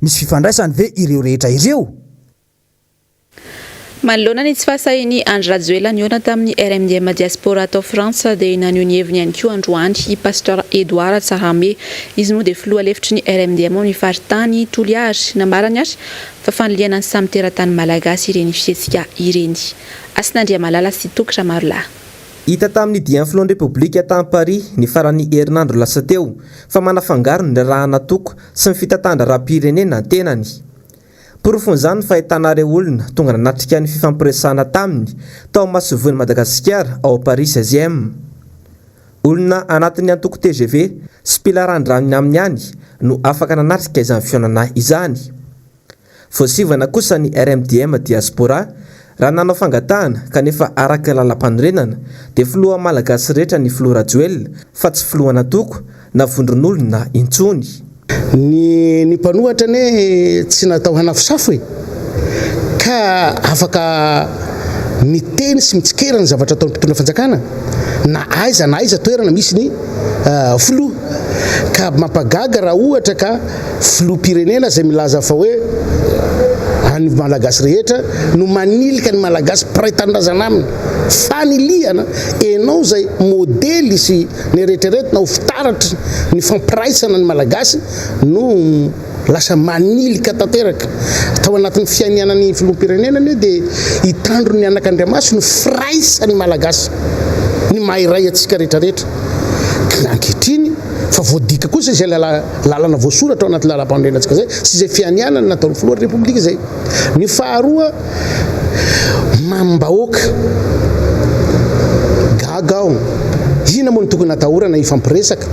N: misy fifandraisany ve ireo rehetra ireo
B: manoloana ny tsy fahasahiny Andry Rajoelina niona tamin'ny RMDM diaspora atao France dia nanio ny heviny ihany koa androany i pasteur Edouard Tsahame izy moa dia filoha lefitry ny RMDM ny faritany Toliary nambarany ary fa fanoliana ny samy teratany malagasy ireny fisetsika ireny Asinandriamalala sy Tokra Marolahy
P: hita tamin'ny dian'ny filohan'ny repoblika tany Paris ny faran'ny herinandro lasa teo fa manafangarony ny raha natoko sy ny fitatandra raha-pirenena ny tenany porofon'izany ny fahitanareo olona tonga nanatrika ny fifampiresahana taminy tao Masovony Madagasikara ao Paris 16e olona anatin'ny antoko TGV sy mpilarandraniny aminy any no afaka nanatrika izany fionana izany voasivana kosa ny RMDM diaspora raha nanao fangatahana kanefa araka lalam-panorenana dia filoha malagasy rehetra ny filoha Rajoelina fa tsy filohana toko na vondron'olona intsony
H: ny mpanohatra ne tsy natao hanafosafo e ka afaka miteny sy mitsikera ny zavatra ataon'ny mpitondra fanjakana na aiza toerana misy ny filoha ka mampagaga raha ohatra ka filoha-pirenena zay milaza fa hoe any malagasy rehetra no manilika ny malagasy pray-tanindrazana aminy faniliana enao zay modely sy ny rehetrarehetra ho fitaratra ny fampiraisana ny malagasy no lasa manilika tanteraka tao anatin'ny fiainanany filoha-pirenena ny dia hitandro ny anak'Andriamasy no firaisany malagasy ny mahiray atsika rehetrarehetra ankehitriny fa voadika kosa izay lalana voasoratra ao anaty lalam-panorenantsika zay sy izay fianianana nataon'ny filohan'ny repoblika zay ny faharoa mambahoaka gaga ao ina moa ny tokony natahorana ifampiresaka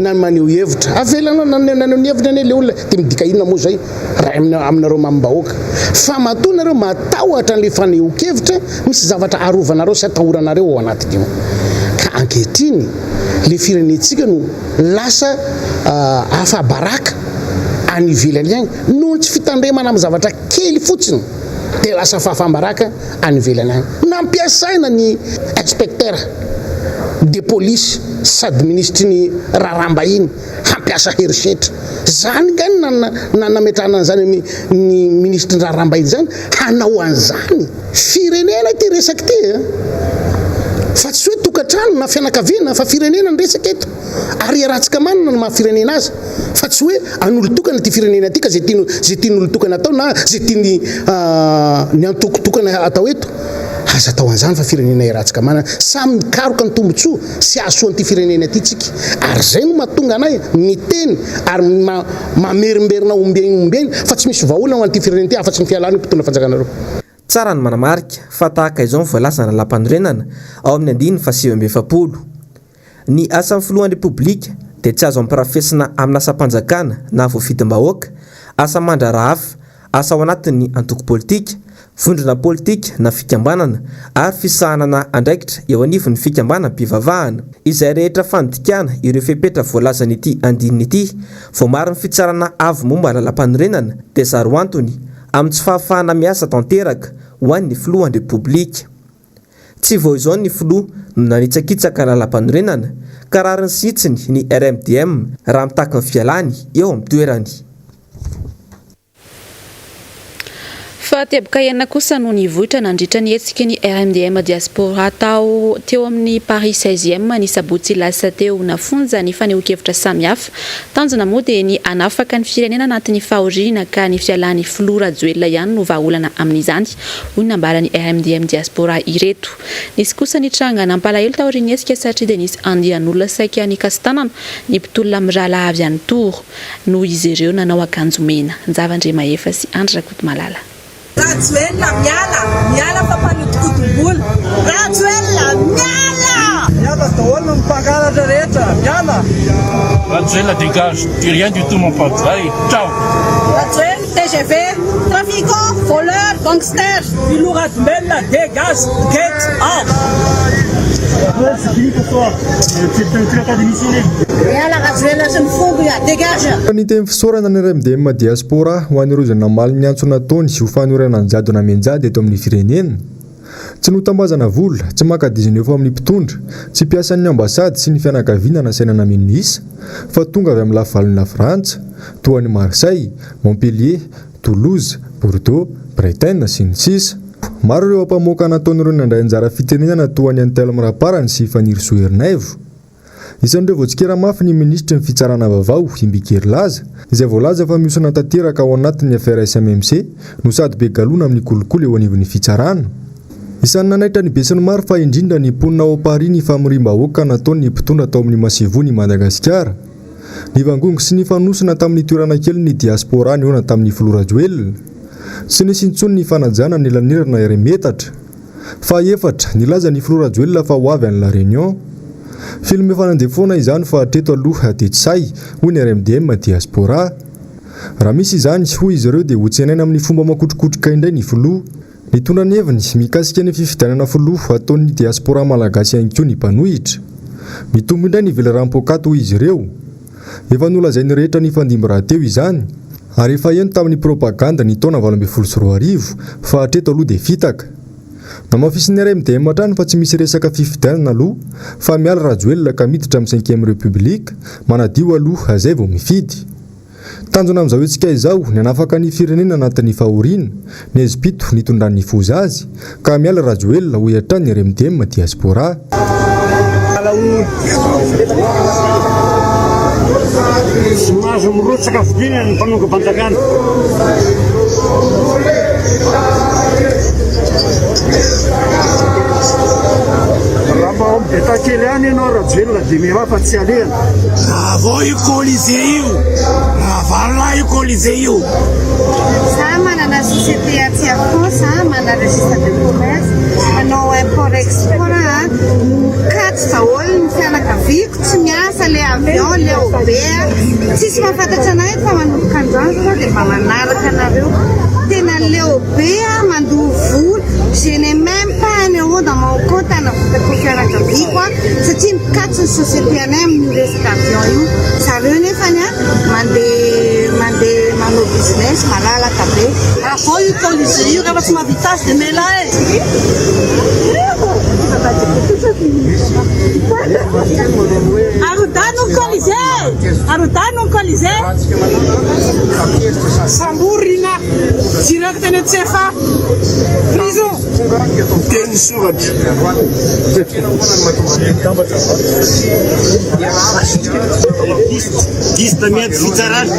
H: na maneho hevitra avelana naneho ny hevitra ane le olona dia midika inona moa zay raha aminareo mambahoaka fa matonareo matahotra an'le faneho-kevitra misy zavatra arovanareo sy atahoranareo ao anatiny io ka ankehitriny le firenentsika no lasa afabaraka any ivelany agny noho tsy fitandremana amin'ny zavatra kely fotsiny dia lasa fahafambaraka any ivelany agny nampiasaina ny inspecteur de police sady ministry ny rarambahiny hampiasa herisetra zany gany nametrahana an'izany ny ministry ny rarambahiny zany hanao an'izany firenena ty resaky ty fa tsy hoe tokantrano na fianakaviana fa firenena ny resaka eto ary aratsika manana no mahafirenena azy fa tsy hoe an'olotokana ty firenena aty ka zay tian'olotokana atao na zay tiany ny antokotokana atao eto aza atao an'izany fa firenena aratsika manana samy mikaroka ny tombotsoa sy ahasoan'ity firenena aty tsika ary zay no mahatonga anay miteny ary mamerimberina ombeny fa tsy misy vahaolana ho an'ity firenena ity afa-tsy ny fialany mpitondra fanjakanareo
P: tsara ny manamarika fa tahaka izao ny voalasana lam-panorenana ao amin'ny andiny fa 770 ny asa filohan'ny repoblika dia tsy azo ampirafesina amin'ny asa-panjakana na voafitim-bahoaka asa mandraraha hafa asa ao anatin'ny antoko politika vondrona politika na fikambanana ary fisahanana andraikitra eo anivon'ny fikambanam-pivavahana izay rehetra fanodikana ireo fepetra voalazan'ity andininy ity vao maro ny fitsarana avo momba lalam-panorenana dia zaro antony amin'ny tsy fahafahana miasa tanteraka ho an'ny filohan'ny repoblika tsy vao izao ny filoha no nanitsakitsaka lalam-panorenana ka raha ny sitsiny ny RMDM raha mitaky ny fialany eo amin'ny toerany.
B: Fatebaka iana kosa no nivohitra nandritra ny hetsika ny RMDM diaspora tao teo amin'ny Paris 16e ny sabotsy lasa teo nafonja ny fanehoan-kevitra samihafa tanjona moa dia ny anafaka ny firenena anatin'ny fahoriana ka ny fialan'ny filoha rajoelina ihany no vahaolana amin'izany hoy nambarany RMDM diaspora ireto. Nisy kosa ny tranga nampalahelo taorian'ny hetsika satria dia nisy andian'olona saika ny kastanana ny mpitolona mirala avy any tour no izy ireo nanao akanjo mena. Nzavandrema efa sy Andra Kotomalala.
Q: Rajoelina miala fa mpanotokotom-bola. Rajoelina miala daholo mpangalatra rehetra miala.
R: Rajoelina dégage, tu rien du tout mon pote. Allez, ciao.
Q: Rajoelina TGV, trafiquant, voleur, gangster. Rajoelina dégage, get out. C'est fini pour toi. Tu n'as pas démissionné. Miala Rajoelina sy ny fongo ya dégage.
C: Ny teny fisaorana ny RMDM diaspora ho an'ireo izay namaly ny antso nataony sy ho fanorenana ny jadona menjady eto amin'ny firenena. Tsy notambazana vola, tsy makadiziny eo amin'ny mpitondra, tsy piasan'ny ambasady sy ny fianakaviana na sainana MISY, fa tonga avy amin'ny lafivalina Frantsa, toa ny Marseille, Montpellier, Toulouse, Bordeaux, Bretagne sy ny sisa. Maro ireo ampamoaka nataon'ireo nandray anjara fitenenana toa ny Antelme Raparany sy Fanirisohernaivo. Isan'ireo voatsikera mafy ny ministra ny fitsarana vaovao Imbikery Laza izay voalaza fa miosana tanteraka ao anatin'ny affaire SMMC no sady be galona amin'ny kolokolo eo anivon'ny fitsarana. Isan'ny nanaitra ny besiny maro fa indrindra ny ponina ao Paris ny famorim-bahoaka nataony mpitondra tao amin'ny Masivony Madagasikara. Ny vangongo sy ny fanosona tamin'ny toerana kely ny diaspora ny ona tamin'ny filoha Rajoelina. Sy nisy intsony ny fanajana ny lanirana iray metatra. Fa efatra nilaza ny filoha Rajoelina fa ho avy any La Réunion. Filme fanandefona izany fa hatreto aloha Tetsay hoy ny RMDM diaspora. Raha misy izany hoy izy ireo dia ho tsenaina amin'ny fomba makotrokotroka indray ny filoha. Mitondra ny heviny mikasika ny fifidianana filoha ataon'ny diaspora malagasy ihany koa ny mpanohitra. Mitombo indray ny velaram-pokaty hoy izy ireo. Efa nolazainy rehetra ny fandimby raha teo izany. Ary efa eno tamin'ny propaganda ny taona 2024 fa hatreto aloha dia fitaka. Namafisin'ny RMDM hatrany fa tsy misy resaka fifidianana aloha fa miala Rajoelina ka miditra amin'ny 5e République manadio aloha azay vao mifidy. Tanjona amin'izao etsika izao ny anafaka ny firenena anatin'ny fahoriana ny ezipito nitondran'ny foza azy ka miala Rajoelina ho hiatrany RMDM diaspora.
R: Mazo mirotsaka fidina ny mpanonga-panjakana. Raha beta kely any ianao Rajoelina dia miha fa tsy alehana. Raha vao io Colisée io, raha valona io Colisée io.
S: Za manana société aty à France, manana registre de commerce, manao import-export, mikatso daholo ny fianakaviako, tsy miasa le avion, le Aubert, tsisy mahafantatra anay fa manomboka androany dia mba manaraka anareo. Tena le Aubert mandoha vola, je n'ai même pas un euro dans mon compte anavotako fianakaviako satria mikatso ny société anay amin'ny resaka avion io. Zareo nefany mandeha manao business malalaka be.
Q: Raha vao io Colisée io rehefa tsy mahavitase dia mela e. Arodano Colisée! Arotano Colisée, Sambourina, direct de Tsefa, prison.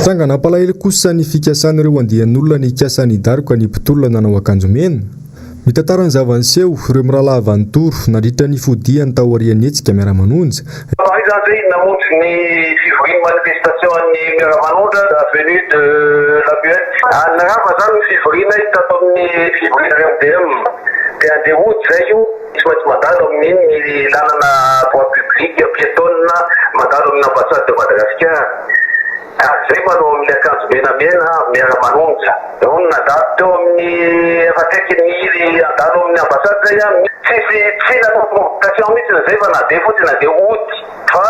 C: Tranga nampalahelo kosa ny fikasan'ireo andian'olona ny ikasany daroka ny mpitolona nanao akanjo mena. Mitantarany zavaniseho ireo miralava ny toro nandritra ny fodiany tao arian'ny hetsika miara-manonja.
T: Namonjy ny fivoriany manifestation ny miara-manonja avenue de la Buette. Narava zany ny fivoriana tato amin'ny fivoriana RMDM dia andeha ody zay io misy maintsy mandalo amin'ny lalana voie publique piétonne mandalo amin'ny ambassade de Madagascar. Zay manao amin'ny akanjo menamena miara-manonja. Eo nadalo teo amin'ny efatraiky ny andalo amin'ny ambassade zay tsy nanao provocation mihitsy zay fa nandeha fotsiny nandeha ody fa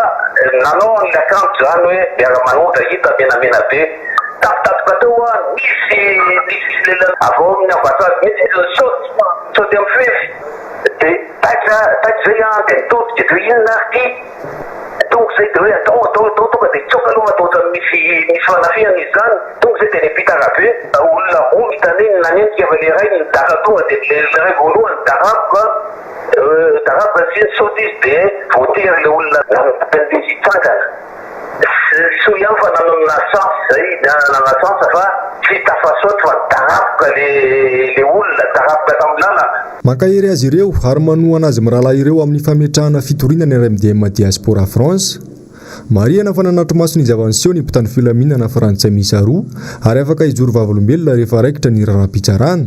T: nanao ny akanjo zany hoe miara-manonja hita menamena be. Tapitapika teo misy lehilahy avy ao amin'ny ambassade mihitsy saoty amin'ny fefy dia taitra zay dia mitodika dia inona ty tonga zay dia hoe atao tonga dia tsoka aloha matotra misy fanafiana izy zany tonga zay dia nipitara be olona roa mitaneny nanentika avy le ray nidara tonga dia le ray voalohany daraboka sy ny saoty izy dia voatery le olona napendezy tsangana so ihany fa nanamina chance zay nanana chance fa tsy tafasaoty fa daraboka le olona daraboka tamin'ny lalana.
C: Mankahery azy ireo ary manohana azy mirahalahy ireo amin'ny fametrahana fitoriana ny RMDM diaspora France. Mariana fa nanatro maso ny zavaniseho ny mpitandro filaminana frantsay miisa roa ary afaka hijoro vavolombelona rehefa raikitra ny raharaham-pitsarana.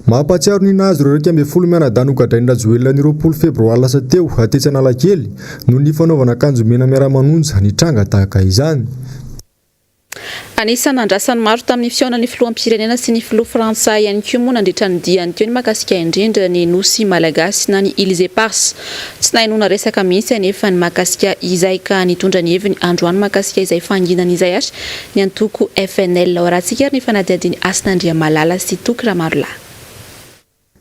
C: Mahampatsiaro ny nazy ireo 12 mianadany hogadrain'ny Rajoelina ny 20 febroary lasa teo Antsetsanalakely noho ny fanaovana akanjo mena miara-manonja ny tranga tahaka izany.
B: Anisany andrasany maro tamin'ny fihaonan'ny filoham-pirenena sy ny filoha frantsay ihany koa moa nandritra ny diany teo ny mahakasika indrindra ny nosy malagasy na ny Élysée Pars. Tsy nahinona resaka mihitsy anefa ny mahakasika izay ka nitondra ny heviny androany mahakasika izay fanginana izay ary ny antoko FNL ao rahantsika ary ny fanadihadiny Asinandria Malala sy Toky Ramarola.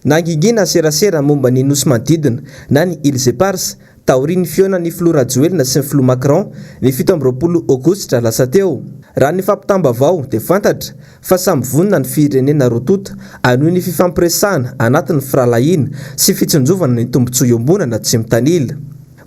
P: Nangingina serasera momba ny nosy manodidina na ny Élysée Pars taorian'ny fihaonan'ny filoha Rajoelina sy ny filoha Macron ny 17 Aogositra lasa teo. Raha ny fampitambavao dia fantatra fa samy vonina ny firenena rotota anohy ny fifampiresahana anatin'ny firalahiana sy fitsinjovana ny tombontsoa iombonana tsy mitanila.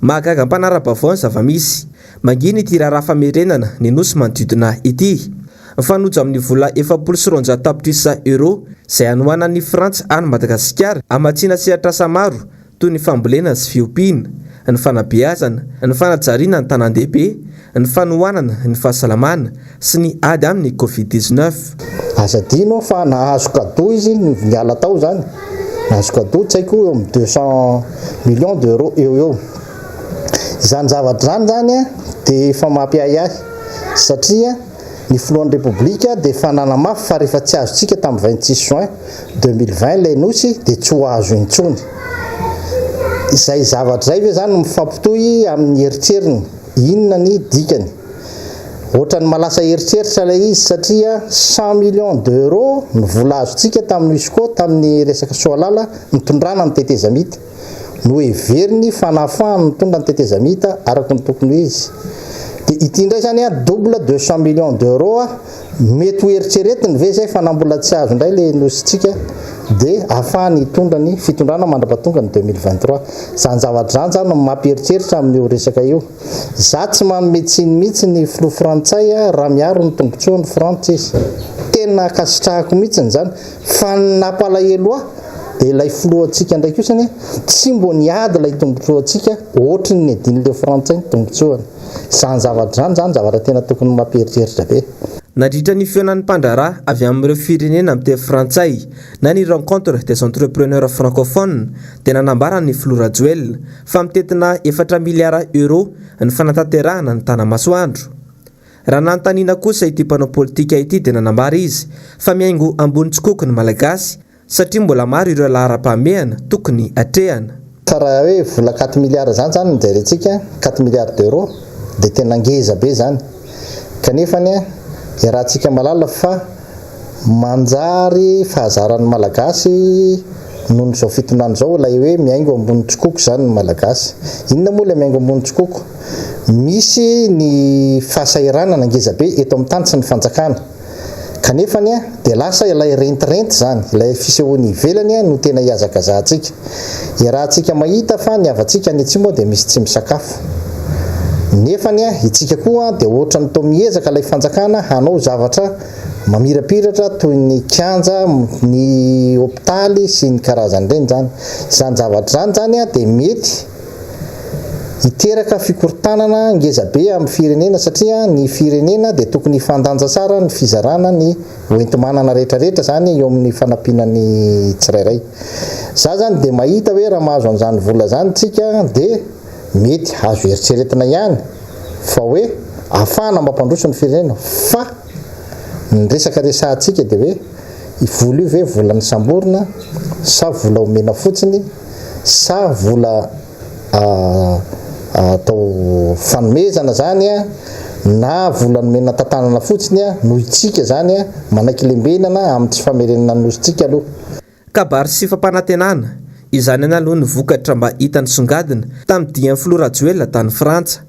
P: Mahagaga mpanara-baovao ny zava-misy mangina ity raharaha famerenana ny nosy manodidina ity. Mifanojo amin'ny vola 400 tapitrisa euro izay anohanan'ny Frantsa any Madagasikara amatsiana sehatrasa maro toy ny fambolena sy fiompiana, ny fanabeazana, ny fanajariana ny tanan-dehibe, ny fanohanana, ny fahasalamana sy ny ady amin'ny Covid-19.
H: Azadino fa nahazo cadeau izy niala tao zany. Nahazo cadeau tsy haiko eo amin'ny 200 millions d'euros eo. Izany zavatra zany dia efa mampiahiahy satria ny filohan'ny République dia fanana mafy fa rehefa tsy azontsika tamin'ny 26 juin 2020 ilay nosy dia tsy ho azo intsony. Izay zavatra izay zany mifampitohy amin'ny eritseriny inona ny dikany. Ohatrany malasa eritreritra ilay izy satria 100 millions d'euros ny vola azontsika tamin'ny USCO tamin'ny resaka soalala nitondrana ny tetezamita no heveriny fanafahany mitondra ny tetezamita araka ny tokony izy. Dia ity indray zany double 200 millions d'euros mety ho eritreretiny ve zay fa na mbola tsy azo indray le nositsika dia ahafahany hitondra ny fitondrana mandra-pahatonga ny 2023. Zany zavatra zany no mampieritreritra amin'io resaka io. Za tsy manome tsiny mihitsy ny filoha frantsay raha miaro ny tombontsoa ny Frantsa izy. Tena kasitrahako mihitsy zany fa nampalahelo dia ilay filohantsika ndraiky io zany tsy mbo niady ilay tombontsoantsika ohatry ny adin'ilay frantsay ny tombontsoany. Zany zavatra zany zavatra tena tokony mampieritreritra be.
P: Nandritra ny fihaonan'ny mpandraharaha avy amin'ireo firenena amin'ny teny frantsay na ny rencontre des entrepreneurs francophones dia nanambarany ny filoha Rajoelina fa mitetina 4 miliara euro ny fanatanterahana ny tanamasoandro. Raha nanontaniana kosa ity mpanao politika ity dia nanambara izy fa miaingo ambony tsikoky ny malagasy satria mbola maro ireo lahara-pahamehana tokony atrehana.
H: Raha hoe vola 4 miliara zany nijerentsika 4 miliara d'euro dia tena ngeza be zany kanefany rahantsika malala fa manjary fahazaran'ny malagasy noho n'izao fitondrana izao ilay hoe miaingo ambony tsikoky zany ny malagasy. Inona moa ilay miaingo ambony tsikoky?
O: misy ny fahasairanana ngezabe eto amin'ny tany sy ny fanjakana kanefany a dia lasa ilay rentirenty zany ilay fisehoany ivelany a no tena hiazakazahantsika rahantsika mahita fa ny avantsika ny atsimo dia misy tsy misakafo nefany a itsika koa dia ohatra ny tao miezaka ilay fanjakana hanao zavatra mamirapiratra toy ny kianja ny hopitaly sy ny karazan'ireny zany izany zavatra zany a dia mety hiteraka fikortanana ngezabe amin'ny firenena satria ny firenena dia tokony hifandanja tsara ny fizarana ny hoentimanana rehetrarehetra zany eo amin'ny fanampinany tsirairay za zany dia mahita hoe raha mahazo an'izany vola zany tsika dia mety azo eritreretina ihany fa hoe ahafahana mampandroso ny firenena fa ny resaka resahantsika dia hoe vola io ve vola ny samborina sa vola omena fotsiny sa vola atao fanomezana zany a na vola nomena tantanana fotsiny a noho itsika zany a manaiky-lembenana amin'ny tsy famerenana nositsika aloha
P: kabary sy fampanantenana izany any aloha ny vokatra mba hitany songadina tamin'ny dian'ny Florajoela tany Frantsa.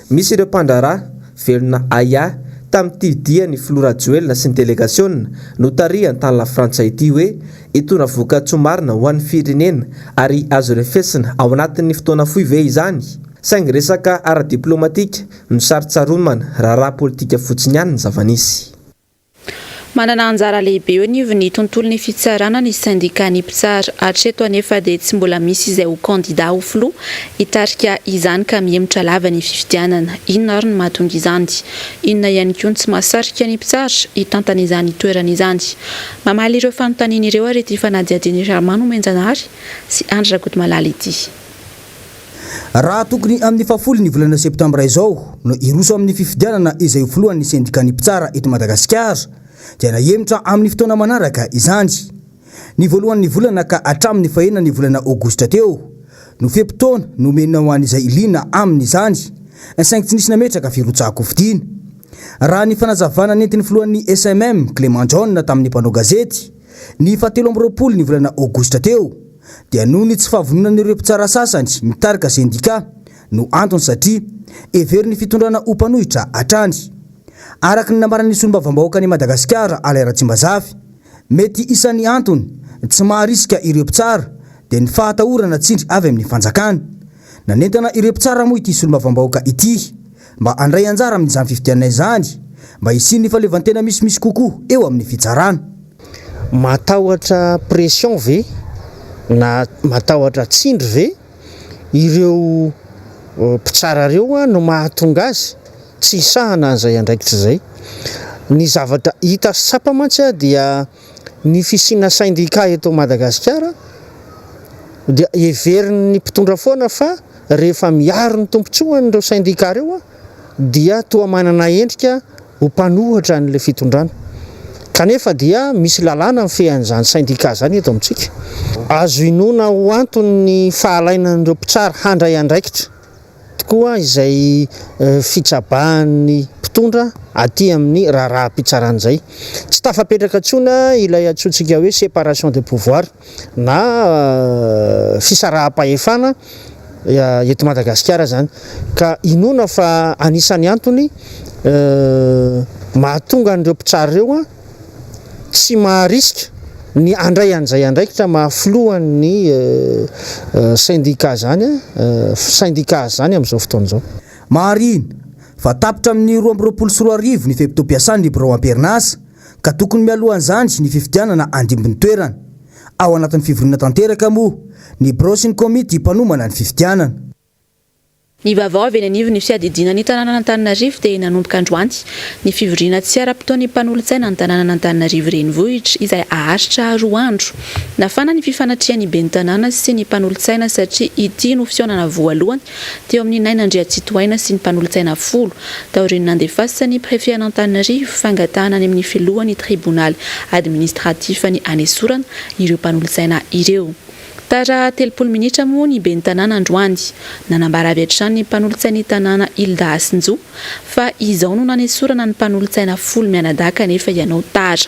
P: Misy ireo mpandraraha velona aya tamin'ity dian'ny Florajoela sy ny delegasiona no tarihany tany la Frantsa ity hoe itona vokatsoa marina ho an'ny firenena ary azo refesina ao anatin'ny fotoana fohy ve izany. Saingy resaka ara-diplomatika no sarotsaronana raha politika fotsiny ihany ny zavanisy.
B: Manana anjara lehibe eo anivy ny tontolon'ny fitsarana ny syndicat ny mpitsara hatreto anefa dia tsy mbola misy izay ho kandida ho filoha hitarika izany ka mihemitra lava ny fifidianana. Inona ary ny mahatonga izany? Inona ihany koa ny tsy mahasarika ny mpitsara hitantana izany toerana izany? Mamaly ireo fanontaniana ireo ary ity fanadihadiana Ramano Menjanahary sy Andra Gotomalala ity.
N: Raha tokony amin'ny fafolo ny volana septambra izao no iroso amin'ny fifidianana izay ho filohan'ny syndicat ny mpitsara eto Madagasikara dia nahemitra amin'ny fotoana manaraka izany. Ny voalohan'ny volana ka hatramin'ny fahenany volana Aogositra teo no fepitoana no menina ho an'izay ilina aminy izany saingy tsy nisy nametraka firotsahako fidiana. Raha ny fanazavana nentin'ny filohan'ny SMM Clément John tamin'ny mpanao gazety ny 17 ny volana Aogositra teo dia noho ny tsy fahavononan'ireo mpitsara sasany mitarika syndicat no antony satria everiny fitondrana ompanohitra hatrany. Araka ny nambarany solombavam-bahoaka ny Madagasikara Alaratsimbazafi mety isan'ny antony tsy maharisika ireo mpitsara dia ny fahatahorana tsindry avy amin'ny fanjakana. Nanentana ireo mpitsara moa ity solombavam-bahoaka ity mba handray anjara amin'izany fifidianana izany mba hisin'ny falevantena misimisy kokoa eo amin'ny fitsarana.
E: Matahotra pression ve na matahotra tsindry ve ireo mpitsara reo no mahatonga azy tsy sahana an'izay andraikitra zay. Ny zavatra hita sapa mantsy dia ny fisina syndicat eto Madagasikara dia everiny mpitondra foana fa rehefa miaro ny tompontsoany ireo syndicat reo dia toa manana endrika ho mpanohatra n'ilay fitondrana kanefa dia misy lalàna ny fehan'izany syndicat zany eto amintsika. Azo inona ho antony fahalainan'ireo mpitsara handray andraikitra tokoa izay fitsabahan'ny mpitondra aty amin'ny raharaha-mpitsaran'izay. Tsy tafapetraka tsona ilay atsotsika hoe séparation de pouvoir na fisaraham-pahefana eto Madagasikara zany ka inona fa anisan'ny antony mahatonga an'ireo mpitsara reo tsy maharisika ny andray an'izay andraikitra mahafilohan'ny syndicat zany amin'izao fotoana izao.
N: Marina fa tapitra amin'ny 2024 ny fepitoam-piasany ny birao am-perinasa ka tokony mialohan'izany ny fifidianana andimbin'ny toerana ao anatin'ny fivoriana tanteraka moa ny birao sy ny komity mpanomana ny fifidianana.
B: Ny vaovao avy eny anivy ny fiadidina ny tanàna Antananarivo dia nanomboka androany ny fivoriana tsy ara-potoan'ny mpanolontsaina ny tanàna Antananarivo renivohitra izay aharitra 2 andro. Nafana ny fifanatrian'ny ben'ny tanàna sy ny mpanolontsaina satria ity no fihaonana voalohany teo amin'ny 9 Andriatsitoaina sy ny mpanolontsaina 10 taorian'ny nandefasa ny préfet Antananarivo fangatahana any amin'ny filohan'ny tribunal administratif ny anesorana ireo mpanolontsaina ireo. Tara 30 minitra moa ny ben'ny tanàna androany nanambara avy hatrany ny mpanolontsaina tanàna Hilda Asinjo fa izao no nanesorana ny mpanolontsaina 10 mianadaka nefa ianao tara.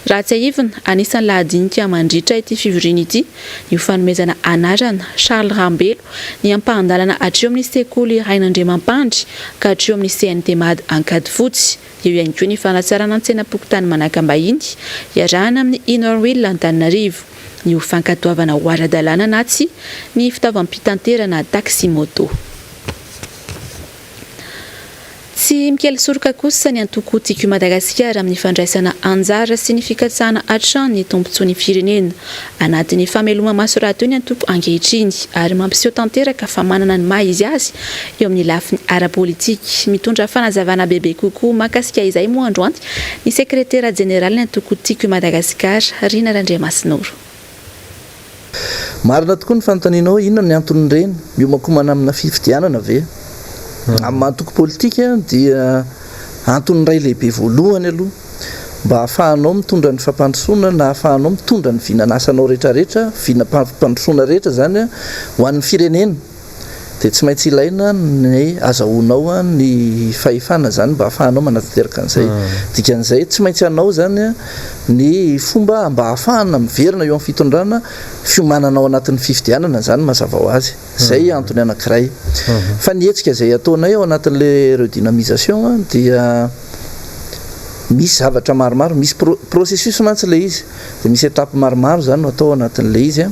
B: raha tsy aivina anisan'ny lahadinika mandritra ity fivoriana ity ny fanomezana anarana Charles Rambelo ny ampahandalana hatreo amin'ny sekoly Rainandriamampandry ka hatreo amin'ny CNT Mady Ankadifotsy. Eo ihany koa ny fanatsarana an-tsenam-pokotany Manakambahiny iarahana amin'ny Innerwheel Antananarivo, ny fankatoavana ho ara-dalàna na tsy ny fitaovam-pitanterana taxi moto. Tsy Mikely Soroka kosa ny antoko tiako Madagasikara amin'ny fandraisana anjara sy ny fikatsahana hatrany ny tombontsoan'ny firenena anatin'ny fameloma maso rahateo ny antoko ankehitriny ary mampiseho tanteraka fa manana ny maha izy azy eo amin'ny lafiny ara-politika. Mitondra fanazavana bebe kokoa mahakasika izay moa androany ny sekretera jeneraly ny antoko tiako Madagasikara Rina Randriamasinoro.
U: Marina tokoa ny fanontanianao inona ny anton'ireny miomakomana amina fifidianana ve? Amin'ny antoko politika dia antony iray lehibe voalohany aloha mba ahafahanao mitondra ny fampandrosoana na ahafahanao mitondra ny vinanasanao rehetrarehetra, vinapandrosoana rehetra zany ho an'ny firenena dia tsy maintsy ilaina ny azahoanao ny fahefana zany mba ahafahanao manatanteraka an'izay. Dikan'izay tsy maintsy anao zany ny fomba mba ahafahana miverina eo amin'ny fitondrana fiomananao anatin'ny fifidianana zany mazava ho azy. Zay antony anankiray. Fa ny hetsika izay ataonay ao anatin'le redynamisation dia misy zavatra maromaro, misy processus mantsy le izy, dia misy étape maromaro zany no atao anatin'le izy.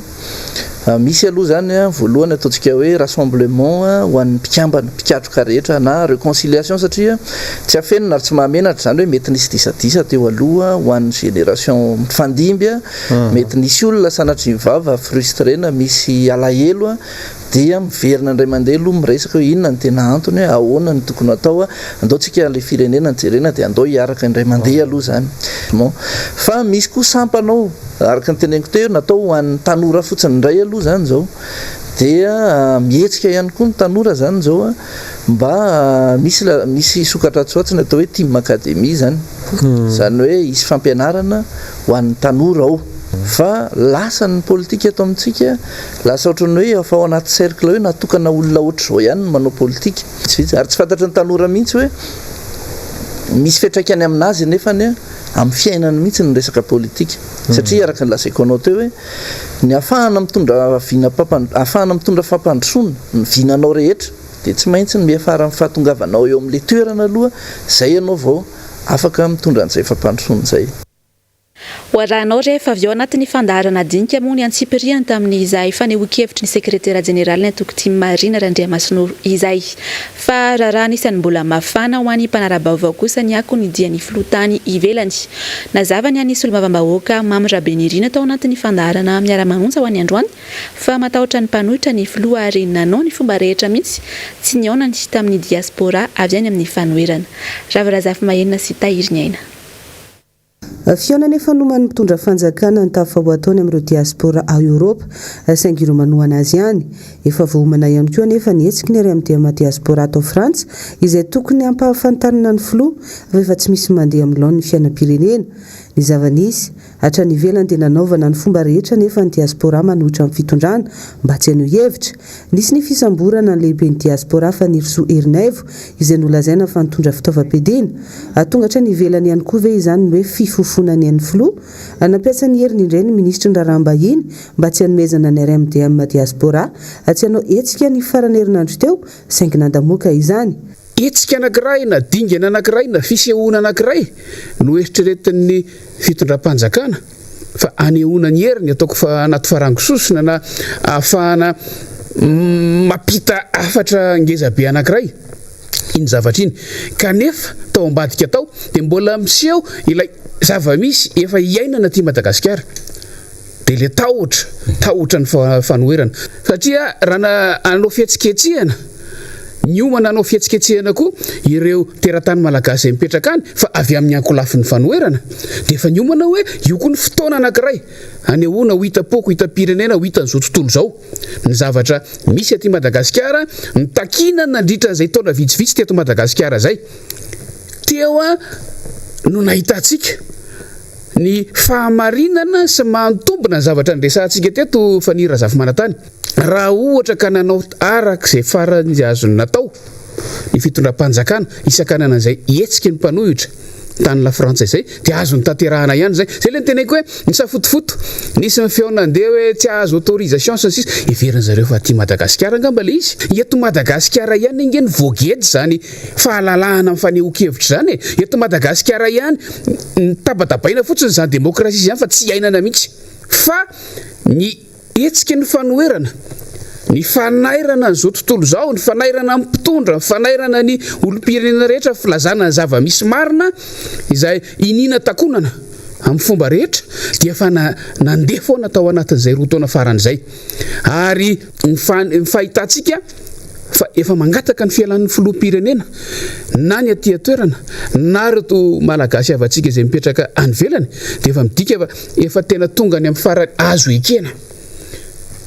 U: Misy aloha zany voalohany ataontsika hoe rassemblement ho an'ny mpikambana, mpikatroka rehetra na réconciliation satria tsy afenina ary tsy mahamenatra zany hoe mety nisy disadisa teo aloha ho an'ny génération mifandimby, mety nisy olona sanatry mivava frustré na misy alahelo dia miverina indray mandeha aloha miresaka hoe inona ny tena antony, ahoana ny tokony atao, andaontsika le firenena jerena dia andao hiaraka indray mandeha aloha zany. Fa misy koa sampanao araka ny teneniko teo natao ho an'ny tanora fotsiny indray aloha zany zao, dia mihetsika ihany koa ny tanora zany zao mba misy sokatra tsoatsiny atao hoe team académie zany, zany hoe isy fampianarana ho an'ny tanora ao. Fa lasa ny politika eto amintsika lasa ohatrany hoe efa ao anaty cercle hoe natokana olona ohatr' zao ihany manao politika, ary tsy fantatry ny tanora mihitsy hoe misy fiantraikany aminazy nefany amin'ny fiainany mihitsy ny resaka politika. Satria araka ny lazaiko teo hoe ny ahafahana mitondra fampandrosoana ny vinanao rehetra dia tsy maintsy ny miafara amin'ny fahatongavanao eo amin'le toerana aloha, zay ianao vao afaka mitondra an'izay fampandrosoana izay.
B: Hoarahanao rehefa avy ao anatin'ny fandaharana dinika moa ny antsipiriany tamin'izay fanehoan-kevitry ny sekretera jeneraly ny antoko tia Marina Randriamasinoro izay. Fa raha anisany mbola mafana ho an'ny mpanara-baovao kosa ny ako ny dia ny filotany ivelany. Nazava ny anisy olom-bavam-bahoaka Mamy Rabenirina tao anatin'ny fandaharana miara-manonja ho an'ny androany fa matahotra ny mpanohitra ny filoha ary nanao ny fomba rehetra mihitsy tsy niaonany tamin'ny diaspora avy any amin'ny fanoherana. Ravarazafy Mahenina sy Tahiriny Aina.
V: Fiona nefa nomany mitondra fanjakana ny tafaho ataony amin'ireo diaspora a Europa saingy ireo manohana azy ihany. Efa vohomana ihany koa nefa nihetsiky ny ary amin'ny diaspora ato Frantsa izay tokony hampahafantarana ny filoha rehefa tsy misy mandeha amin'ny laon'ny fiainam-pirenena. Ny zava-nisy hatrany ivelany dia nanaovana ny fomba rehetra nefa ny diaspora manohitra amin'ny fitondrana mba tsy haneho hevitra. Nisy ny fisamborana ny lehibe ny diaspora fa nirso Herinaivo izay nolazaina fa nitondra fitaovam-piadiana. Tonga ny ivelany ihany koa ve izany hoe fifofona ny an'ny filoha nampiasa ny heriny indray ny ministry ny raharaham-bahiny mba tsy hanomezana ny RMDM diaspora tsy hanao hetsika ny farany herinandro teo saingy nandamoaka izany.
W: Hetsika anankiray na dingana anankiray na fisehoana anankiray no eritreretin'ny fitondram-panjakana fa anehoana ny heriny ataoko fa anaty farangososona na ahafahana mapita afatra ngezabe anankiray iny zavatra iny kanefa tao ambadika tao dia mbola miseho ilay zava-misy efa iainana ty Madagasikara dia le tahotra ny fanoherana satria raha anao fihetsiketsehana ny omana anao fihetsiketsehana koa ireo teratany malagasy mipetraka any fa avy amin'ny ankolafin'ny fanoherana dia efa ny omana hoe io koa ny fotoana anankiray anehoana ho hita-poko hita-pirenena ho hitan'izao tontolo izao ny zavatra misy aty Madagasikara ny takina nandritra an'izay taona vitsivitsy teto Madagasikara zay teo no nahitantsika ny fahamarinana sy mantombona ny zavatra nresantsika teto fanira zafy manatany raha ohatra ka nanao arak'izay farany azony natao ny fitondram-panjakana isan-kanana izay hetsika ny mpanohitra tany la frantsa izay dia azo ny tanterahana ihany zay le nyteneko hoe nisafotofoto nisy ny feonandeha hoe tsy azo autorisation sasisa iveriny zareo fa aty Madagasikara angamba le izy eto Madagasikara ihany ingeny voagedy zany fahalalahana amin'ny fanehoan-kevitra zany eto Madagasikara ihany tabatabaina fotsiny zany demokrasia zany fa tsy ainana mihitsy fa ny etsika ny fanoherana ny fanairana n'izao tontolo zao ny fanairana amin'ny mpitondra ny fanairana ny olom-pirenena rehetra filazana ny zava-misy marina izay inina takonana amin'ny fomba rehetra dia fa nandeha foana tao anatin'izay roa taona faran'izay ary ny fahitantsika fa efa mangataka ny fialan'ny filoham-pirenena na ny aty toerana na reto malagasy avantsika izay mipetraka any velany dia efa midika efa tena tonga ny amin'ny farany azo ekena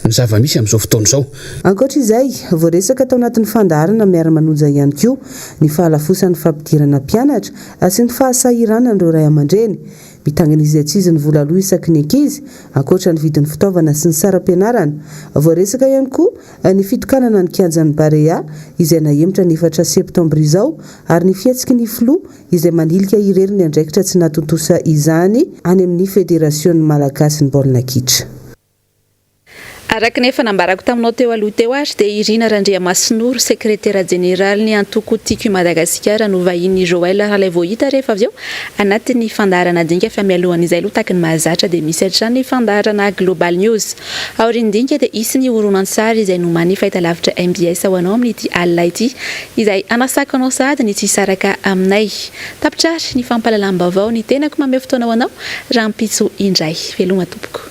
W: ny zava-misy amin'izao fotoana izao.
V: Ankoatra izay voaresaka tao anatin'ny fandaharana miara-manonja ihany koa ny fahalafosan'ny fampidirana mpianatra sy ny fahasahiranany ireo ray aman-dreny mitangana izy tsy izy ny vola aloha isaky ny ankizy ankoatra ny vidin'ny fitaovana sy ny saram-pianarana voaresaka ihany koa ny fitokanana ny kianjan'ny barea izay nahemitra ny 4 septambra izao ary ny fihetsiky ny filoha izay manilika irery ny andraikitra tsy natontosa izany any amin'ny federasiony malagasy ny baolina kitra.
B: Araka nefa nambarako taminao teo aloha teo ary dia Irina Randriamasinoro sekretera jeneraly ny antoko tiky Madagasikara no vahiny Joël raha ilay voahita rehefa avy eo anatin'ny fandaharana dinka fa mialohan'izay aloha taky ny mahazatra dia misy hatrany ny fandaharana Global News aorian-dinka dia isy ny horonan-tsary izay nomany fahitalavitra MBS ho anao amin'ity alina ity izay anasakanao sady ny tsy saraka aminay tapitrary ny fampahalalam-baovao ny tenako mameo fotoana ho anao raha mpitso indray veloma tompoko.